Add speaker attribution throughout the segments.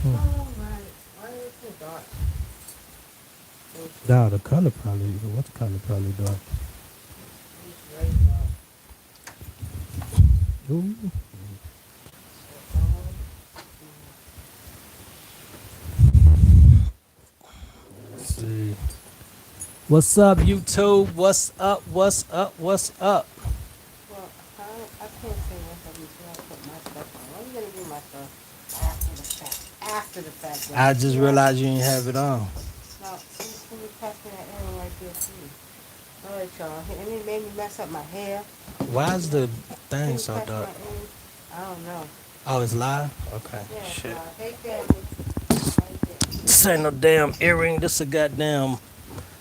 Speaker 1: All right. Why is it so dark?
Speaker 2: Nah, the color probably. What the color probably dark?
Speaker 1: It's very dark.
Speaker 2: Ooh.
Speaker 1: So,
Speaker 2: Let's see. What's up, YouTube? What's up? What's up? What's up?
Speaker 1: well, I can't say what I'm until I put my stuff on. I'm going to do my stuff after the fact. After the fact, y'all.
Speaker 2: I just
Speaker 1: Yeah.
Speaker 2: realized you didn't have it on.
Speaker 1: Now, see me passing that in right there, too. All right, y'all. And it made me mess up my hair.
Speaker 2: Why is the
Speaker 1: See
Speaker 2: thing
Speaker 1: me
Speaker 2: so
Speaker 1: passing
Speaker 2: dark?
Speaker 1: my in? I don't know.
Speaker 2: Oh, it's live? Okay.
Speaker 1: Yeah,
Speaker 2: Shit.
Speaker 1: hey, family. Right there.
Speaker 2: This ain't no damn earring. This a goddamn,
Speaker 1: Did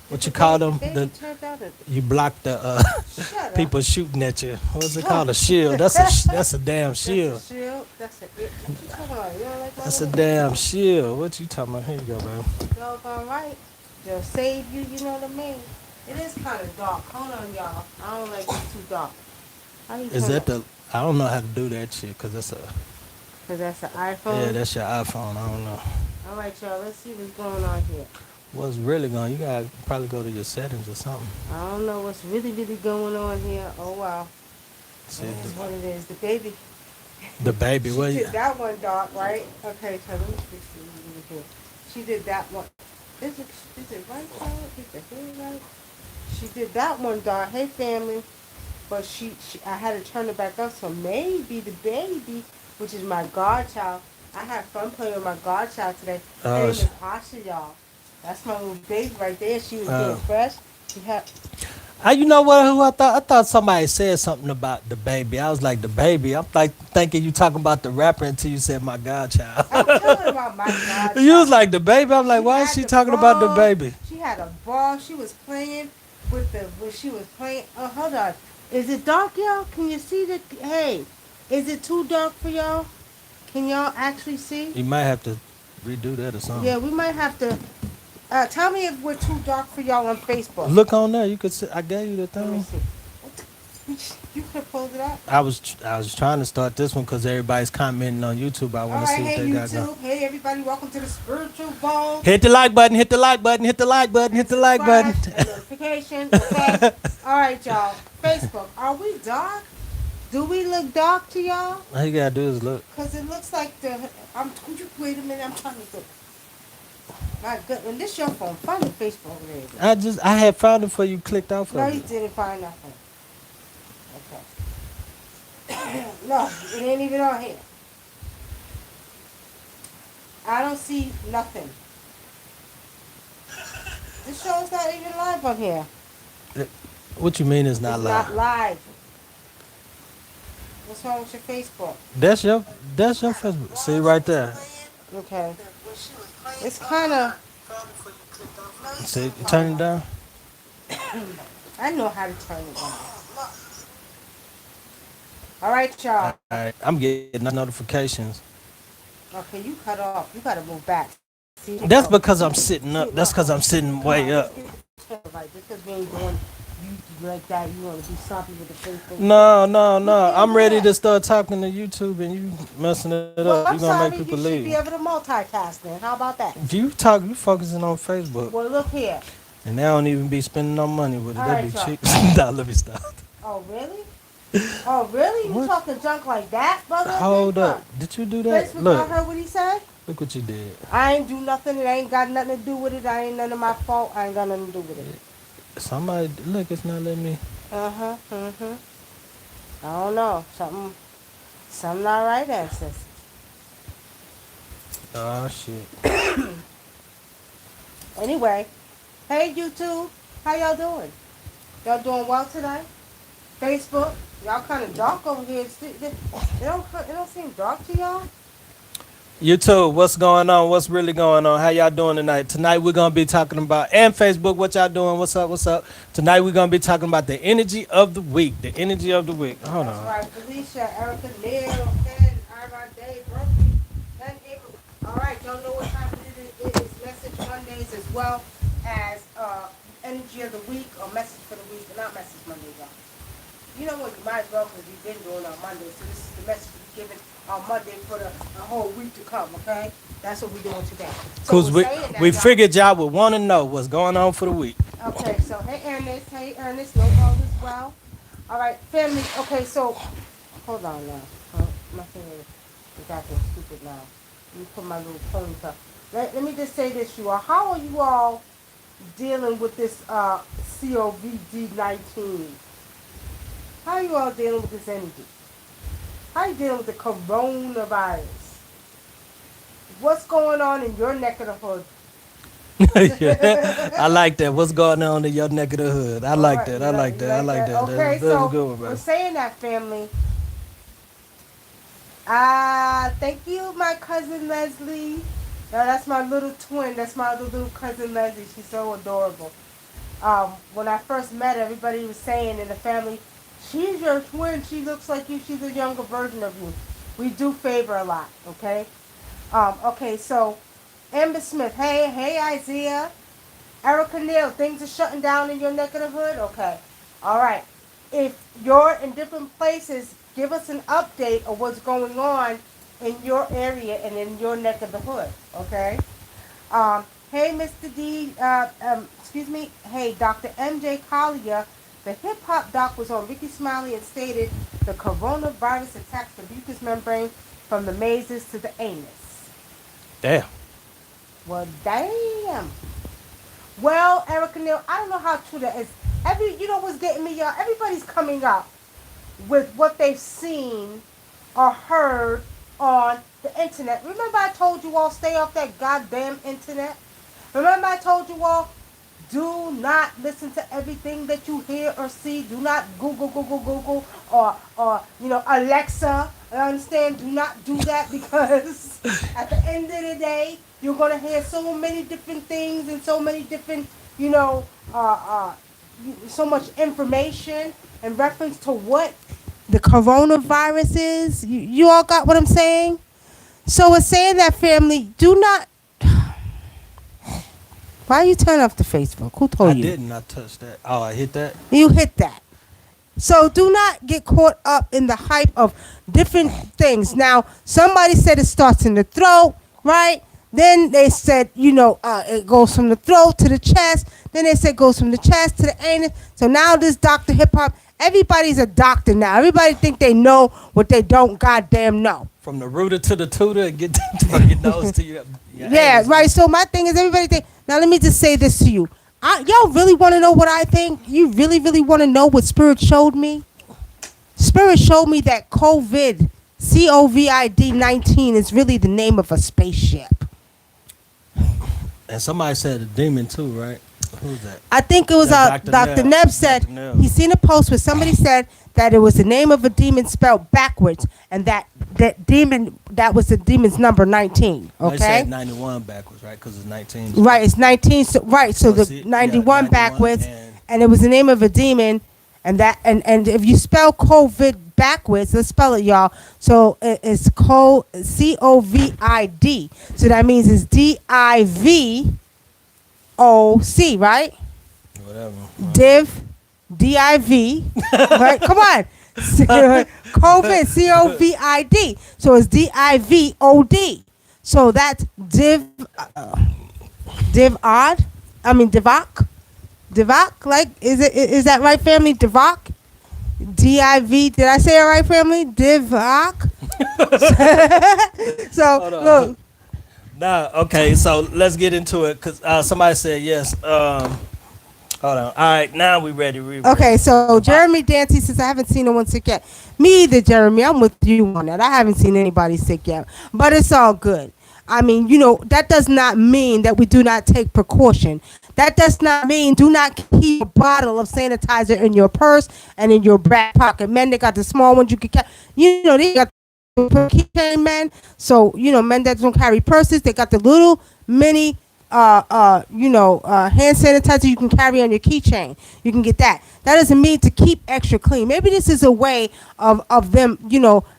Speaker 2: what you call them?
Speaker 1: the baby turned out a...
Speaker 2: You block the
Speaker 1: Shut up.
Speaker 2: people shooting at you. What's it
Speaker 1: Huh.
Speaker 2: called? A shield. That's a damn
Speaker 1: That's a
Speaker 2: shield.
Speaker 1: shield. That's a... What you talking about? You don't like my
Speaker 2: That's a
Speaker 1: little...
Speaker 2: damn shield. What you talking about? Here you go, man.
Speaker 1: Doggone right. They'll save you, you know what I mean? It is kind of dark. Hold on, y'all. I don't like it too dark. How you
Speaker 2: Is
Speaker 1: turn
Speaker 2: that
Speaker 1: it?
Speaker 2: the? I don't know how to do that shit because that's a.
Speaker 1: Because that's an
Speaker 2: Yeah,
Speaker 1: iPhone.
Speaker 2: that's your iPhone. I don't know.
Speaker 1: All right, y'all. Let's see what's going on here.
Speaker 2: What's really going? You gotta probably go to your settings or something.
Speaker 1: I don't know what's really going on here. Oh, wow.
Speaker 2: See
Speaker 1: It is what it is. The baby.
Speaker 2: the baby.
Speaker 1: She
Speaker 2: What?
Speaker 1: did that one dark, right? Okay, so let me fix it over here. She did that one. Is it right, y'all? Is the hair right? She did that one dark. Hey, family. But I had to turn it back up. So maybe the baby, which is my godchild, I had fun playing with my godchild today. Her name
Speaker 2: Oh,
Speaker 1: is Asha, y'all. That's my little baby right there. She was getting
Speaker 2: uh,
Speaker 1: fresh. She had,
Speaker 2: you know what? Who I thought? I thought somebody said something about the baby. I was like the baby. I'm like thinking you talking about the rapper until you said my godchild.
Speaker 1: I'm telling about my
Speaker 2: You was
Speaker 1: godchild.
Speaker 2: like the baby. I'm like,
Speaker 1: She
Speaker 2: why is
Speaker 1: had
Speaker 2: she
Speaker 1: the
Speaker 2: talking about the
Speaker 1: ball.
Speaker 2: baby?
Speaker 1: She had a ball. She was playing with the, when she was playing. Oh, hold on. Is it dark, y'all? Can you see the, hey, is it too dark for y'all? Can y'all actually see?
Speaker 2: You might have to redo that or something.
Speaker 1: Yeah, we might have to. Tell me if we're too dark for y'all on Facebook.
Speaker 2: Look on there. You could see. I gave you the
Speaker 1: Let me
Speaker 2: thing.
Speaker 1: see. You could have pulled it up.
Speaker 2: I was trying to start this one because everybody's commenting on YouTube. I
Speaker 1: All
Speaker 2: want to
Speaker 1: right,
Speaker 2: see what
Speaker 1: hey
Speaker 2: they got going.
Speaker 1: YouTube. Hey everybody, welcome to the Spiritual Bone.
Speaker 2: Hit the like button. Hit the like button. Hit the like button.
Speaker 1: And
Speaker 2: Hit the like button.
Speaker 1: subscribe and notifications, okay? All right, y'all. Facebook, are we dark? Do we look dark to y'all?
Speaker 2: All you gotta do is look.
Speaker 1: Because it looks like the... Wait a minute, I'm trying to do... My goodness, this your phone. Find the Facebook there.
Speaker 2: I had found it before you clicked off
Speaker 1: No,
Speaker 2: of
Speaker 1: you
Speaker 2: it.
Speaker 1: didn't find nothing. Okay. No, it ain't even on here. I don't see nothing. This show's not even live on here.
Speaker 2: What you mean it's not
Speaker 1: It's not
Speaker 2: live?
Speaker 1: live. What's wrong with your Facebook?
Speaker 2: That's your Facebook. See right there.
Speaker 1: Okay. It's kind of...
Speaker 2: See, turn it down.
Speaker 1: I know how to turn it down. All right, y'all.
Speaker 2: All right, I'm getting notifications.
Speaker 1: Okay, you cut off. You got to move back. See?
Speaker 2: That's
Speaker 1: Oh.
Speaker 2: because I'm sitting
Speaker 1: See,
Speaker 2: up. That's
Speaker 1: look.
Speaker 2: because I'm sitting
Speaker 1: Come on,
Speaker 2: way
Speaker 1: let's
Speaker 2: up.
Speaker 1: get the camera right. Just because we ain't doing YouTube like that, you want to be sloppy with the Facebook.
Speaker 2: No.
Speaker 1: can't
Speaker 2: I'm
Speaker 1: do
Speaker 2: ready
Speaker 1: that.
Speaker 2: to start talking to YouTube and you messing it
Speaker 1: Well,
Speaker 2: up.
Speaker 1: I'm
Speaker 2: You gonna make
Speaker 1: sorry.
Speaker 2: people
Speaker 1: You should be
Speaker 2: leave.
Speaker 1: able to multitask then. How about that?
Speaker 2: You focusing on Facebook.
Speaker 1: Well, look here.
Speaker 2: And they don't even be spending no money with it.
Speaker 1: All
Speaker 2: They
Speaker 1: right,
Speaker 2: be
Speaker 1: y'all.
Speaker 2: cheap. Nah, let me stop.
Speaker 1: Oh, really? Oh, really? You
Speaker 2: What?
Speaker 1: talking junk like that, brother?
Speaker 2: Hold
Speaker 1: Think
Speaker 2: up. Did you do that?
Speaker 1: Facebook, y'all
Speaker 2: Look.
Speaker 1: heard what he said?
Speaker 2: Look what you did.
Speaker 1: I ain't do nothing. It ain't got nothing to do with it. I ain't none of my fault. I ain't got nothing to do with it.
Speaker 2: Somebody, look, it's not letting me.
Speaker 1: Uh-huh. I don't know. Something not right, ancestors.
Speaker 2: Oh, shit.
Speaker 1: Anyway, hey YouTube, how y'all doing? Y'all doing well today? Facebook, y'all kind of dark over here. It don't seem dark to y'all.
Speaker 2: YouTube, what's going on? What's really going on? How y'all doing tonight? Tonight we're gonna be talking about, and Facebook, what y'all doing? What's up? What's up? Tonight we're gonna be talking about the energy of the week. The energy of the week. Hold
Speaker 1: That's
Speaker 2: on.
Speaker 1: right, Felicia, Erica, Neil, Ken, Ira, Dave, Brooklyn, and April. All right, y'all know what time it is. It is Message Mondays as well as Energy of the Week or Message for the Week, but not Message Mondays, y'all. You know what? You might as well because we've been doing on Mondays. So this is the message we're giving on Monday for the whole week to come. Okay, that's what we're doing today. So
Speaker 2: Cause
Speaker 1: we're
Speaker 2: we
Speaker 1: saying that
Speaker 2: we
Speaker 1: y'all.
Speaker 2: figured y'all would want to know what's going on for the week.
Speaker 1: Okay, so hey Ernest, no all is well. All right, family. Okay, so hold on now. My finger is acting stupid now. Let me put my little ponytail. Let me just say this, you all. How are you all dealing with this COVID-19? How are you all dealing with this energy? How are you dealing with the coronavirus? What's going on in your neck of the hood?
Speaker 2: Yeah, I like that. What's going on in your neck of the hood? I
Speaker 1: All
Speaker 2: like
Speaker 1: right,
Speaker 2: that. I like
Speaker 1: you
Speaker 2: that. I
Speaker 1: like
Speaker 2: like
Speaker 1: that?
Speaker 2: that.
Speaker 1: Okay,
Speaker 2: That's a
Speaker 1: so
Speaker 2: good one,
Speaker 1: we're
Speaker 2: bro.
Speaker 1: saying that, family. Thank you, my cousin Leslie. Now that's my little twin. That's my other little cousin Leslie. She's so adorable. When I first met her, everybody was saying in the family, she's your twin. She looks like you. She's a younger version of you. We do favor a lot, okay? Okay, so Amber Smith, hey Isaiah. Erica Neal, things are shutting down in your neck of the hood? Okay. All right. If you're in different places, give us an update of what's going on in your area and in your neck of the hood. Okay. Hey, Mr. D, excuse me. Hey, Dr. MJ Collier, the hip hop doc was on Ricky Smiley and stated the coronavirus attacks the mucous membrane from the mazes to the anus.
Speaker 2: Damn.
Speaker 1: Well, damn. Well, Erica Neal, I don't know how true that is. You know what's getting me, y'all? Everybody's coming up with what they've seen or heard on the internet. Remember I told you all stay off that goddamn internet? Remember I told you all do not listen to everything that you hear or see. Do not Google, or Alexa. I understand. Do not do that because at the end of the day, you're gonna hear so many different things and so many different, so much information in reference to what the coronavirus is. You all got what I'm saying? So it's saying that, family, do not. Why you turn off the Facebook? Who told
Speaker 2: I
Speaker 1: you?
Speaker 2: didn't. I touched that. Oh, I hit that.
Speaker 1: You hit that. So do not get caught up in the hype of different things. Now, somebody said it starts in the throat, right? Then they said, it goes from the throat to the chest. Then they said it goes from the chest to the anus. So now this Dr. Hip Hop, everybody's a doctor now. Everybody think they know what they don't goddamn know.
Speaker 2: From the rooter to the tutor, and get from your nose to your
Speaker 1: Yeah,
Speaker 2: anus.
Speaker 1: right. So my thing is, everybody think. Now let me just say this to you. Y'all really want to know what I think? You really, really want to know what Spirit showed me? Spirit showed me that COVID-19 is really the name of a spaceship.
Speaker 2: And somebody said a demon too, right? Who's that?
Speaker 1: I think it was Dr. Neb said he seen a post where somebody said that it was the name of a demon spelled backwards, and that demon, that was the demon's number 19. Okay.
Speaker 2: They said 91 backwards, right? Because it's 19.
Speaker 1: Right, it's 19. So, right, so the
Speaker 2: see,
Speaker 1: 91
Speaker 2: 91
Speaker 1: backwards,
Speaker 2: and
Speaker 1: and it was the name of a demon, and and if you spell COVID backwards, let's spell it, y'all. So it's COVID. So that means it's DIVOC, right?
Speaker 2: whatever.
Speaker 1: DIV, right? Come on. COVID, COVID. So it's DIVOD. So that's Divock. Divock, like, is that right, family? Divock? DIV. Did I say it right, family? Divock. So look.
Speaker 2: Nah, okay, so let's get into it because somebody said yes. Hold on. All right, now we ready.
Speaker 1: Okay, so Jeremy Dancy says, I haven't seen no one sick yet. Me either, Jeremy. I'm with you on that. I haven't seen anybody sick yet. But it's all good. I mean, that does not mean that we do not take precaution. That does not mean do not keep a bottle of sanitizer in your purse and in your back pocket. Men, they got the small ones you can carry. They got the keychain men. So, men that don't carry purses, they got the little mini hand sanitizer you can carry on your keychain. You can get that. That doesn't mean to keep extra clean. Maybe this is a way of them,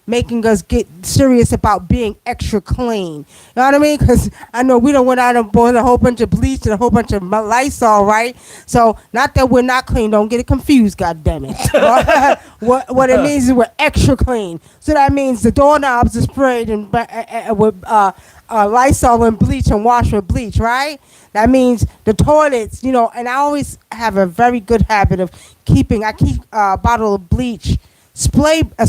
Speaker 1: making us get serious about being extra clean. You know what I mean? Because I know we don't went out and bought a whole bunch of bleach and a whole bunch of Lysol, right? So not that we're not clean. Don't get it confused, God damn it. What it means is we're extra clean. So that means the doorknobs are sprayed and with Lysol and bleach and washed with bleach, right? That means the toilets, and I always have a very good habit of I keep a bottle of bleach, spray bleach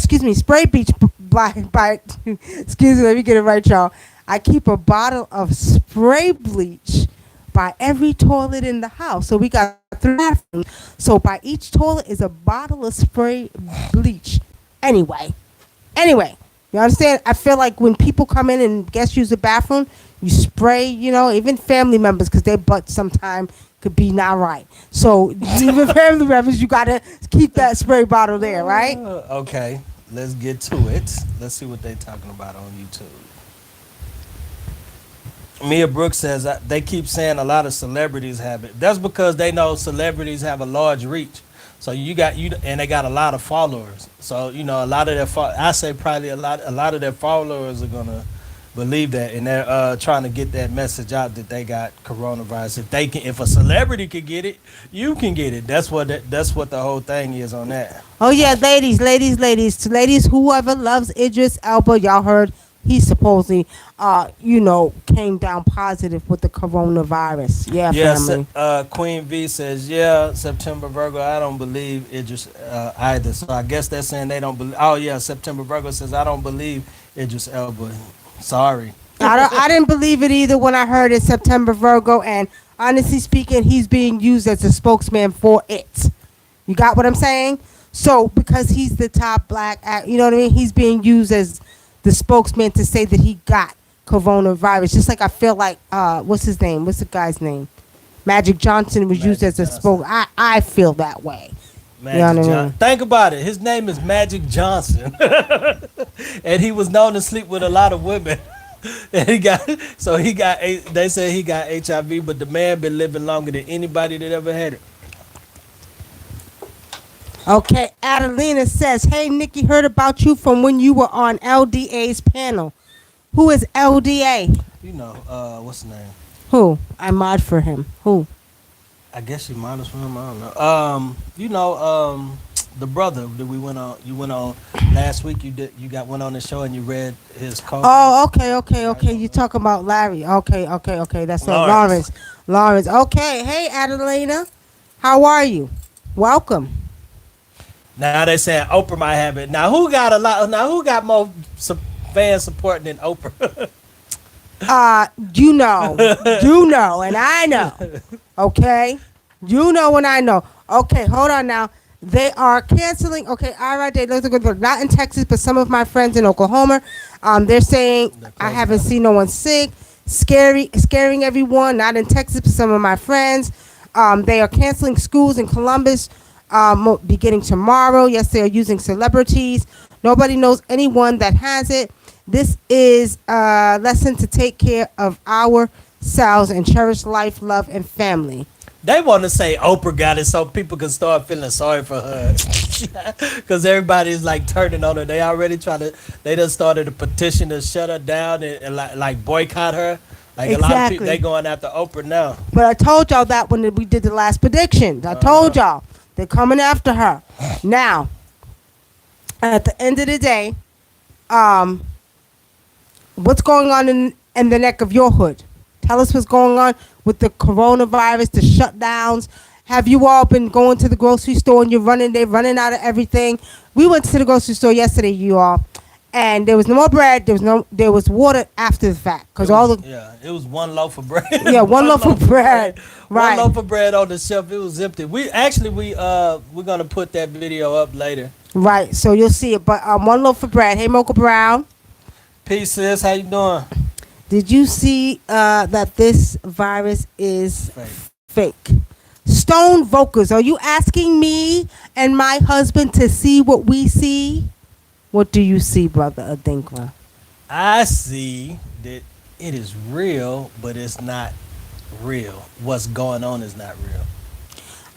Speaker 1: by excuse me, let me get it right, y'all. I keep a bottle of spray bleach by every toilet in the house. So we got 3 bathrooms. So by each toilet is a bottle of spray bleach. Anyway, you understand? I feel like when people come in and guests use the bathroom, you spray, even family members, because their butt sometimes could be not right. So even family members, you got to keep that spray bottle there, right?
Speaker 2: Okay, let's get to it. Let's see what they're talking about on YouTube. Mia Brooks says they keep saying a lot of celebrities have it. That's because they know celebrities have a large reach. So and they got a lot of followers. So a lot of I say probably a lot of their followers are gonna believe that, and they're trying to get that message out that they got coronavirus. If a celebrity could get it, you can get it. That's what the whole thing is on that.
Speaker 1: Oh yeah, ladies, whoever loves Idris Elba, y'all heard he supposedly, came down positive with the coronavirus. Yeah, family.
Speaker 2: Queen V says, yeah, September Virgo, I don't believe Idris either. So I guess they're saying they don't believe. Oh yeah, September Virgo says, I don't believe Idris Elba. Sorry.
Speaker 1: I didn't believe it either when I heard it, September Virgo, and honestly speaking, he's being used as a spokesman for it. You got what I'm saying? So because he's the top black, you know what I mean? He's being used as the spokesman to say that he got coronavirus. Just like I feel like, what's his name? What's the guy's name? Magic Johnson was used as a spokesman. I feel that way.
Speaker 2: Think about it. His name is Magic Johnson, and he was known to sleep with a lot of women. And they said he got HIV, but the man been living longer than anybody that ever had it.
Speaker 1: Okay, Adelina says, hey, Nikki, heard about you from when you were on LDA's panel. Who is LDA?
Speaker 2: What's his name?
Speaker 1: Who? I mod for him. Who?
Speaker 2: I guess you mod for him. I don't know. The brother that you went on last week. Went on the show and you read his call.
Speaker 1: Oh, okay. You talking about Larry. Okay. That's Lawrence. Okay. Hey, Adelina. How are you? Welcome.
Speaker 2: Now they saying Oprah might have it. Now who got more fan support than Oprah?
Speaker 1: You know, and I know. Okay, you know and I know. Okay, hold on now. They are canceling. Okay, all right. They're not in Texas, but some of my friends in Oklahoma. They're saying I haven't seen no one sick. Scaring everyone. Not in Texas, but some of my friends. They are canceling schools in Columbus. Beginning tomorrow. Yes, they are using celebrities. Nobody knows anyone that has it. This is a lesson to take care of ourselves and cherish life, love, and family.
Speaker 2: They want to say Oprah got it so people can start feeling sorry for her. Because everybody's like turning on her. They done started a petition to shut her down and like boycott her. Like exactly. A lot of people, they going after Oprah now.
Speaker 1: But I told y'all that when we did the last predictions. I told y'all. They're coming after her. Now, at the end of the day, what's going on in the neck of your hood? Tell us what's going on with the coronavirus, the shutdowns. Have you all been going to the grocery store and they're running out of everything? We went to the grocery store yesterday, you all, and there was no more bread. There was water after the fact because
Speaker 2: it was one loaf of bread.
Speaker 1: Yeah, one loaf of bread. Right.
Speaker 2: One loaf of bread on the shelf. It was empty. We're gonna put that video up later.
Speaker 1: Right, so you'll see it. But one loaf of bread. Hey, Mocha Brown.
Speaker 2: Peace, sis. How you doing?
Speaker 1: Did you see that this virus is fake? Stone Vocals, are you asking me and my husband to see what we see? What do you see, Brother Adinkra?
Speaker 2: I see that it is real, but it's not real. What's going on is not real.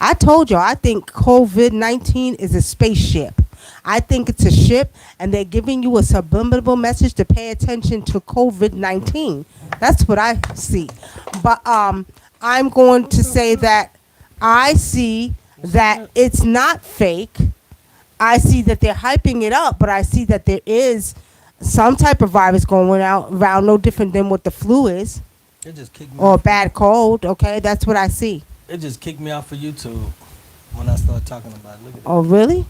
Speaker 1: I told you, I think COVID-19 is a spaceship. I think it's a ship, and they're giving you a subliminal message to pay attention to COVID-19. That's what I see. But I'm going to say that I see that it's not fake. I see that they're hyping it up, but I see that there is some type of virus going out around, no different than what the flu is,
Speaker 2: It just kicked me.
Speaker 1: or a bad cold. Okay, that's what I see.
Speaker 2: It just kicked me off of YouTube when I started talking about it. Look at
Speaker 1: Oh really?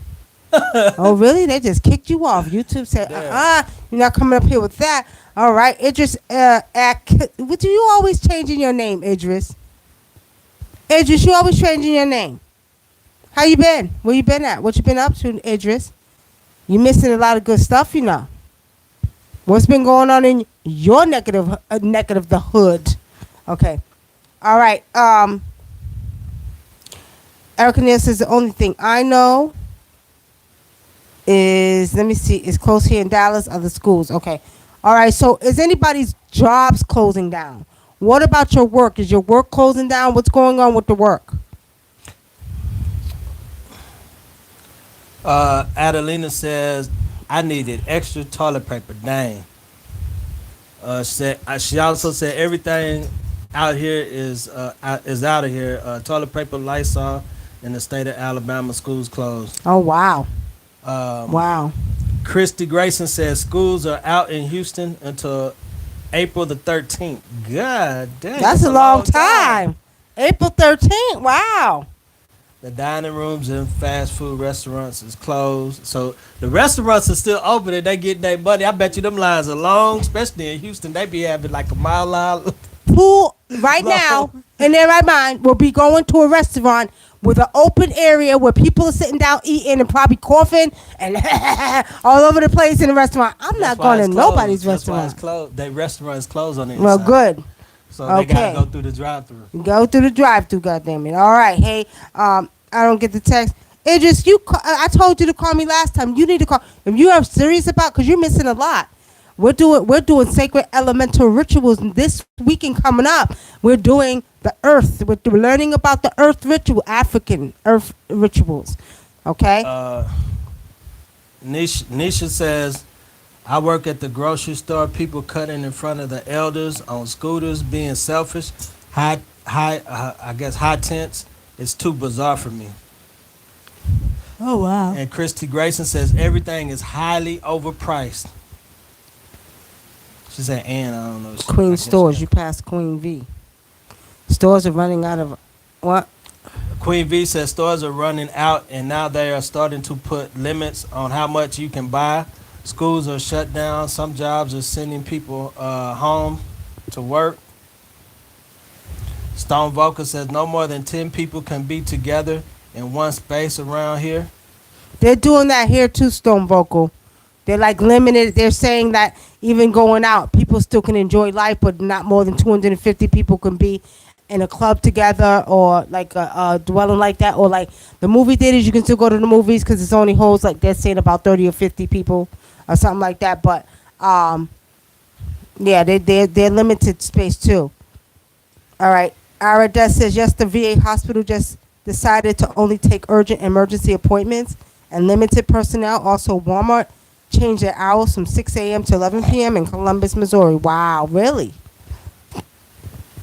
Speaker 1: Oh really? They just kicked you off. YouTube said,
Speaker 2: Yeah.
Speaker 1: you're not coming up here with that. All right, Idris. What do you always changing your name, Idris? Idris, you always changing your name. How you been? Where you been at? What you been up to, Idris? You missing a lot of good stuff, you know. What's been going on in your neck of the hood? Okay. All right. Erica Neal says the only thing I know is, let me see, is close here in Dallas, other schools. Okay. All right. So is anybody's jobs closing down? What about your work? Is your work closing down? What's going on with the work?
Speaker 2: Adelina says, I needed extra toilet paper. Dang. She also said everything out here is out of here. Toilet paper, Lysol, in the state of Alabama, schools closed.
Speaker 1: Oh, wow.
Speaker 2: Um,
Speaker 1: Wow.
Speaker 2: Christy Grayson says schools are out in Houston until April the 13th. God damn.
Speaker 1: That's a long time. April 13th. Wow.
Speaker 2: The dining rooms and fast food restaurants is closed. So the restaurants are still open and they get their money. I bet you them lines are long, especially in Houston. They be having like a mile line.
Speaker 1: Who right now in their right mind will be going to a restaurant with an open area where people are sitting down eating and probably coughing and all over the place in the restaurant. I'm not going to nobody's restaurant.
Speaker 2: That's why it's closed. Their restaurant is closed on the inside.
Speaker 1: Well, good.
Speaker 2: So they got to go through the drive-through.
Speaker 1: Go through the drive-through, goddammit. All right. Hey, I don't get the text. Idris, I told you to call me last time. You need to call. If you are serious about, because you're missing a lot. We're doing sacred elemental rituals this weekend coming up. We're doing the earth. We're learning about the earth ritual, African earth rituals. Okay.
Speaker 2: Nisha says, I work at the grocery store. People cutting in front of the elders on scooters, being selfish. High tents. It's too bizarre for me.
Speaker 1: Oh wow.
Speaker 2: And Christy Grayson says everything is highly overpriced. She said, and I don't know.
Speaker 1: Queen Stores. You passed Queen V. Stores are running out of what?
Speaker 2: Queen V says stores are running out, and now they are starting to put limits on how much you can buy. Schools are shut down. Some jobs are sending people home to work. Stone Vocal says no more than 10 people can be together in one space around here.
Speaker 1: They're doing that here too, Stone Vocal. They're like limited. They're saying that even going out, people still can enjoy life, but not more than 250 people can be in a club together, or like a dwelling like that, or like the movie theaters. You can still go to the movies because it's only holds like they're saying about 30 or 50 people or something like that. But yeah, they're limited space too. All right. Arada says yes, the VA hospital just decided to only take urgent emergency appointments and limited personnel. Also, Walmart changed their hours from 6 a.m. to 11 p.m. in Columbus, Missouri. Wow, really?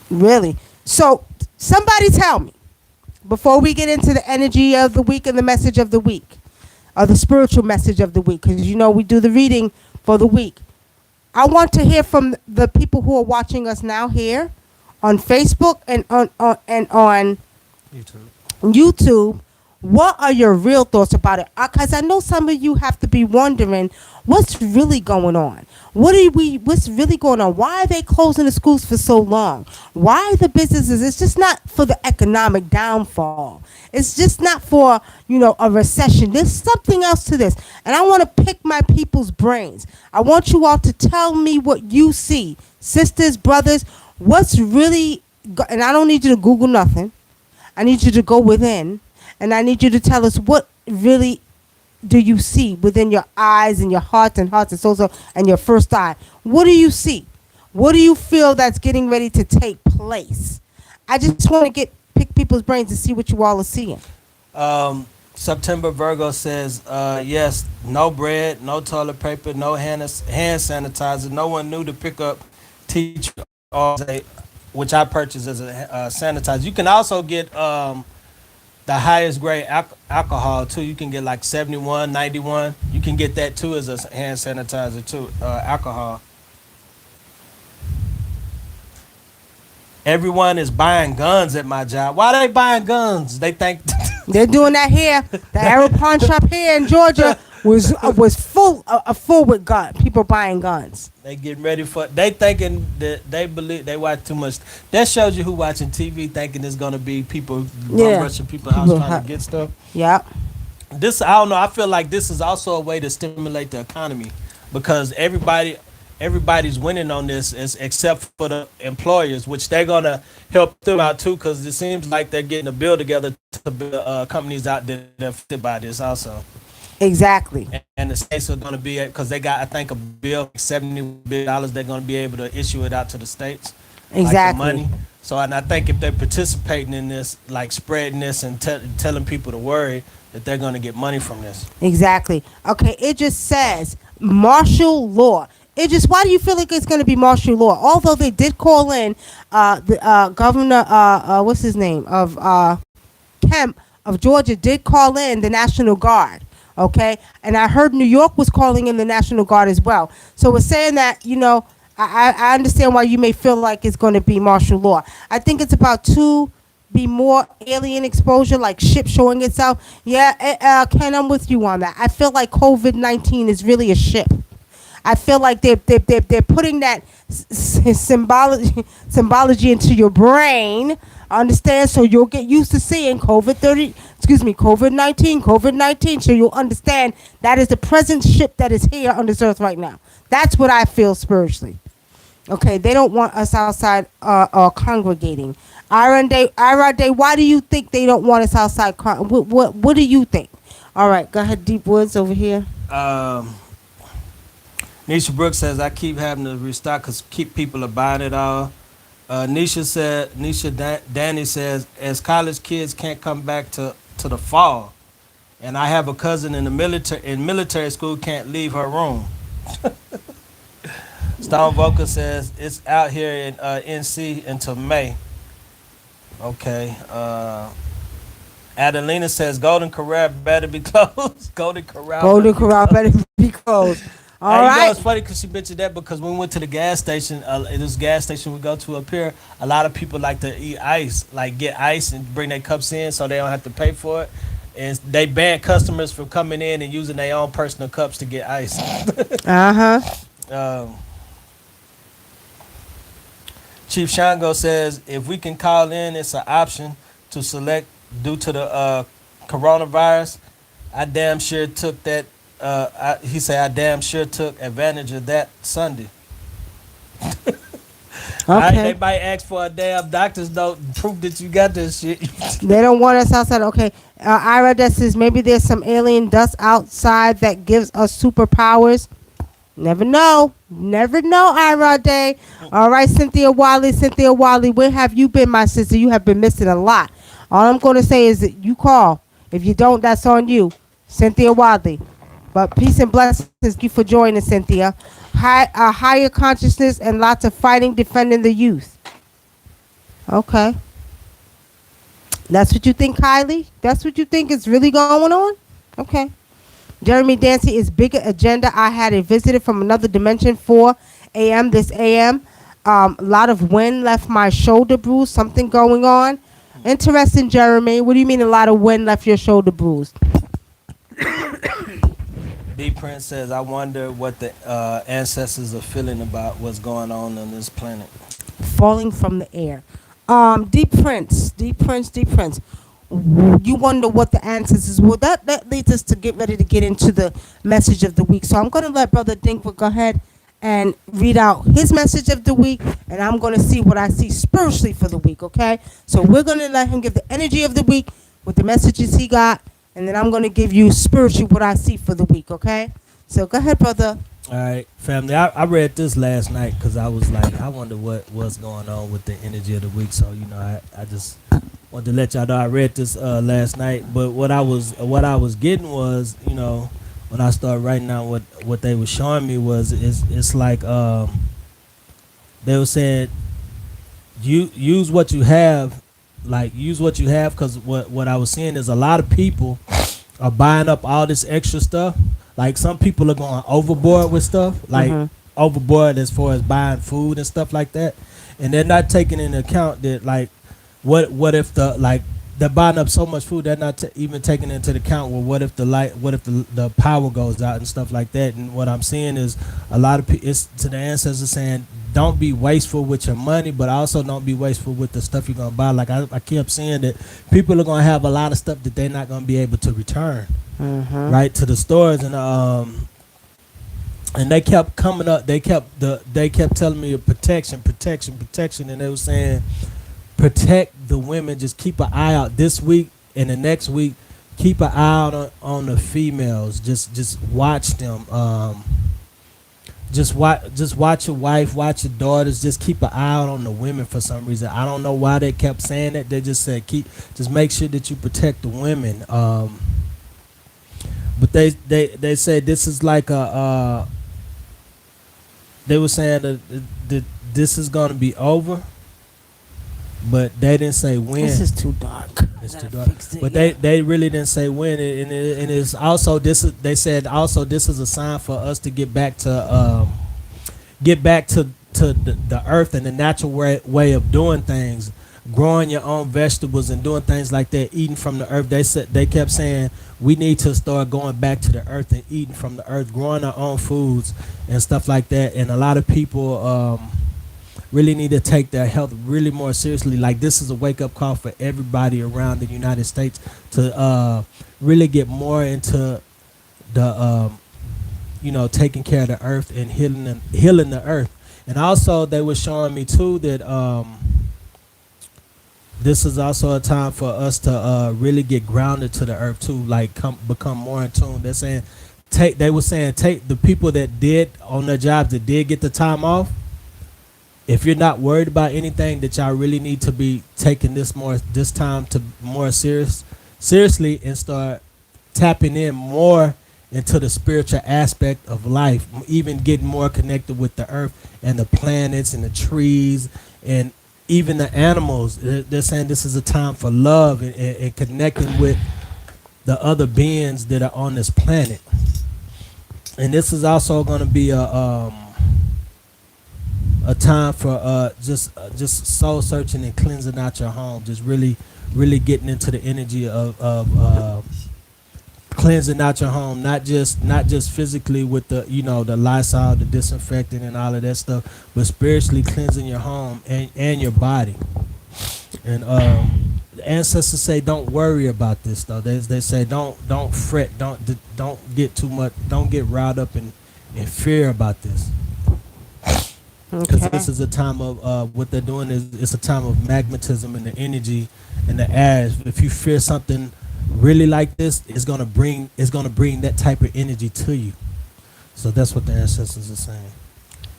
Speaker 1: Really? So, somebody tell me, before we get into the energy of the week and the message of the week, or the spiritual message of the week, because you know we do the reading for the week. I want to hear from the people who are watching us now here on Facebook and on YouTube. What are your real thoughts about it? Because I know some of you have to be wondering what's really going on. What's really going on? Why are they closing the schools for so long? Why the businesses? It's just not for the economic downfall. It's just not for, a recession. There's something else to this. And I want to pick my people's brains. I want you all to tell me what you see. Sisters, brothers, what's really, and I don't need you to Google nothing. I need you to go within. And I need you to tell us what really do you see within your eyes and your hearts and souls and your first eye. What do you see? What do you feel that's getting ready to take place? I just want to pick people's brains and see what you all are seeing.
Speaker 2: September Virgo says, yes, no bread, no toilet paper, no hand sanitizer. No one knew to pick up teacher all day, which I purchased as a sanitizer. You can also get the highest grade alcohol too. You can get like 71, 91. You can get that too as a hand sanitizer too. Alcohol. Everyone is buying guns at my job. Why they buying guns? They think
Speaker 1: They're doing that here. The Arrow Pawn Shop here in Georgia was full with gun people buying guns.
Speaker 2: they getting ready for. They thinking that they believe they watch too much. That shows you who watching TV thinking it's gonna be people rushing people's house trying to get stuff.
Speaker 1: Yeah.
Speaker 2: This I don't know. I feel like this is also a way to stimulate the economy because everybody's winning on this except for the employers, which they're gonna help them out too because it seems like they're getting a bill together to build companies out there that are affected by this also.
Speaker 1: Exactly.
Speaker 2: And the states are gonna be because they got I think a bill like $70 billion. They're gonna be able to issue it out to the states.
Speaker 1: Exactly.
Speaker 2: Like the money. So and I think if they're participating in this, like spreading this and telling people to worry, that they're gonna get money from this.
Speaker 1: Exactly. Okay, it just says martial law. It just why do you feel like it's going to be martial law? Although they did call in the governor what's his name of Kemp of Georgia did call in the National Guard. Okay, and I heard New York was calling in the National Guard as well. So we're saying that I understand why you may feel like it's going to be martial law. I think it's about to be more alien exposure, like ship showing itself. Yeah, Ken, I'm with you on that. I feel like COVID-19 is really a ship. I feel like they're putting that symbology into your brain. Understand? So you'll get used to seeing COVID-19. So you'll understand that is the present ship that is here on this earth right now. That's what I feel spiritually. Okay, they don't want us outside congregating. Ira Day, why do you think they don't want us outside? What do you think? All right, go ahead, Deep Woods over here.
Speaker 2: Nisha Brooks says I keep having to restock because keep people are buying it all. Danny says as college kids can't come back to the fall, and I have a cousin in the military school can't leave her room. Stone Vocal says it's out here in NC until May. Okay. Adelina says Golden Corral better be closed. Golden Corral
Speaker 1: better be closed. All
Speaker 2: You
Speaker 1: right.
Speaker 2: know, it's funny because she mentioned that because when we went to the gas station, this gas station we go to up here, a lot of people like to eat ice, like get ice and bring their cups in so they don't have to pay for it. And they ban customers from coming in and using their own personal cups to get ice. Chief Shango says if we can call in, it's an option to select due to the coronavirus. I damn sure took that. He said I damn sure took advantage of that Sunday.
Speaker 1: Okay.
Speaker 2: They might ask for a damn doctor's note and proof that you got this shit.
Speaker 1: They don't want us outside. Okay. Ira that says maybe there's some alien dust outside that gives us superpowers. Never know. Never know, Ira Day. All right, Cynthia Wiley, where have you been, my sister? You have been missing a lot. All I'm going to say is that you call. If you don't, that's on you. Cynthia Wiley. But peace and blessings. Thank you for joining, Cynthia. Higher consciousness and lots of fighting, defending the youth. Okay. That's what you think, Kylie? That's what you think is really going on? Okay. Jeremy Dancy is bigger agenda. I had a visitor from another dimension, 4 a.m. this a.m. A lot of wind left my shoulder bruised. Something going on. Interesting, Jeremy. What do you mean a lot of wind left your shoulder bruised?
Speaker 2: D Prince says, I wonder what the ancestors are feeling about what's going on this planet.
Speaker 1: Falling from the air. D Prince. You wonder what the ancestors will. That leads us to get ready to get into the message of the week. So I'm going to let Brother Dinkwa go ahead and read out his message of the week, and I'm going to see what I see spiritually for the week, okay? So we're going to let him give the energy of the week with the messages he got, and then I'm going to give you spiritually what I see for the week, okay? So go ahead, brother.
Speaker 2: All right, family. I read this last night because I was like, I wonder what's going on with the energy of the week. So, I just wanted to let y'all know I read this last night. But what I was getting was, when I started writing out what they were showing me was it's like they were saying you use what you have, like use what you have, because what I was seeing is a lot of people are buying up all this extra stuff. Like some people are going overboard with stuff, like overboard as far as buying food and stuff like that, and they're not taking into account that like what if they're buying up so much food they're not even taking into account, well, what if the power goes out and stuff like that. And what I'm seeing is a lot of people, it's to the ancestors saying don't be wasteful with your money, but also don't be wasteful with the stuff you're gonna buy. Like I kept saying that people are gonna have a lot of stuff that they're not gonna be able to return right to the stores. And they kept coming up, they kept telling me protection, and they were saying protect the women. Just keep an eye out this week and the next week. Keep an eye out on the females. Just watch them. Just watch your wife, watch your daughters. Just keep an eye out on the women for some reason. I don't know why they kept saying that. They just said just make sure that you protect the women. But they said this is like they were saying that this is gonna be over. But they didn't say when.
Speaker 1: This is too dark.
Speaker 2: It's too dark. But they really didn't say when. And it's also they said also this is a sign for us to get back to the earth and the natural way of doing things, growing your own vegetables and doing things like that, eating from the earth. They kept saying we need to start going back to the earth and eating from the earth, growing our own foods and stuff like that. And a lot of people really need to take their health really more seriously. Like this is a wake-up call for everybody around the United States to really get more into the taking care of the earth and healing the earth. And also they were showing me too that this is also a time for us to really get grounded to the earth too, like become more in tune. They were saying take the people that did on their jobs that did get the time off. If you're not worried about anything, that y'all really need to be taking this time to more seriously and start tapping in more into the spiritual aspect of life, even getting more connected with the earth and the planets and the trees and even the animals. They're saying this is a time for love and connecting with the other beings that are on this planet. And this is also going to be a time for just soul searching and cleansing out your home. Just really getting into the energy of cleansing out your home, not just physically with the the Lysol, the disinfectant and all of that stuff, but spiritually cleansing your home and your body. And the ancestors say don't worry about this though. They say don't fret, don't get too much, don't get riled up in fear about this. Because this is a time of what they're doing is it's a time of magnetism and the energy and the air. If you fear something really like this, it's gonna bring that type of energy to you. So that's what the ancestors are saying.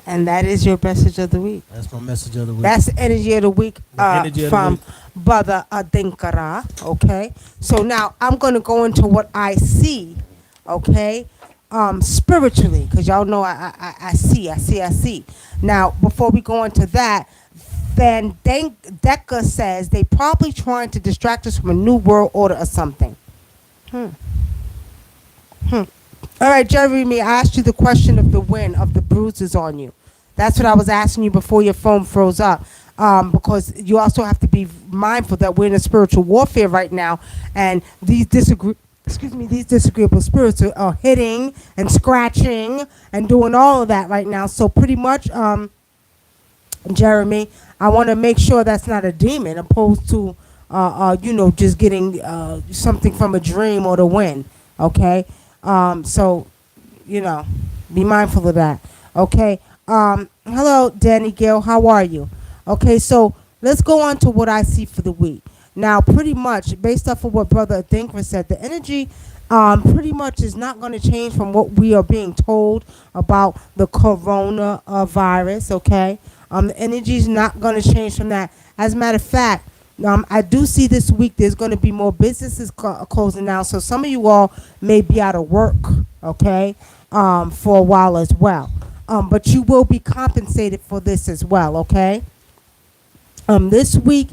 Speaker 1: And that is your message of the week.
Speaker 2: That's my message of the week.
Speaker 1: That's the energy of the week from
Speaker 2: the week.
Speaker 1: Brother Adinkra. Okay. So now I'm gonna go into what I see. Okay. Spiritually, because y'all know I see. Now, before we go into that, Van Decker says they probably trying to distract us from a new world order or something. All right, Jeremy, I asked you the question of the win of the bruises on you. That's what I was asking you before your phone froze up. Because you also have to be mindful that we're in a spiritual warfare right now, and these disagreeable spirits are hitting and scratching and doing all of that right now. So pretty much, Jeremy, I want to make sure that's not a demon, opposed to, just getting something from a dream or the wind. Okay, so, be mindful of that. Okay. Hello, Danny Gill. How are you? Okay, so let's go on to what I see for the week. Now, pretty much, based off of what Brother Adinkra said, the energy pretty much is not going to change from what we are being told about the coronavirus, okay? The energy is not going to change from that. As a matter of fact, I do see this week there's going to be more businesses closing down, so some of you all may be out of work, okay, for a while as well. But you will be compensated for this as well, okay? This week,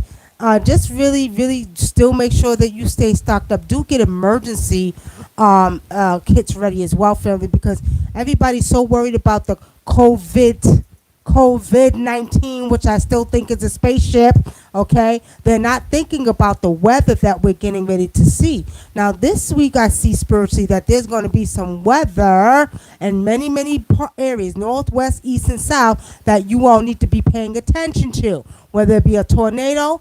Speaker 1: just really, really still make sure that you stay stocked up. Do get emergency kits ready as well, family, because everybody's so worried about the COVID-19, which I still think is a spaceship, okay? They're not thinking about the weather that we're getting ready to see. Now, this week I see spiritually that there's going to be some weather in many, many areas, northwest, east, and south, that you all need to be paying attention to, whether it be a tornado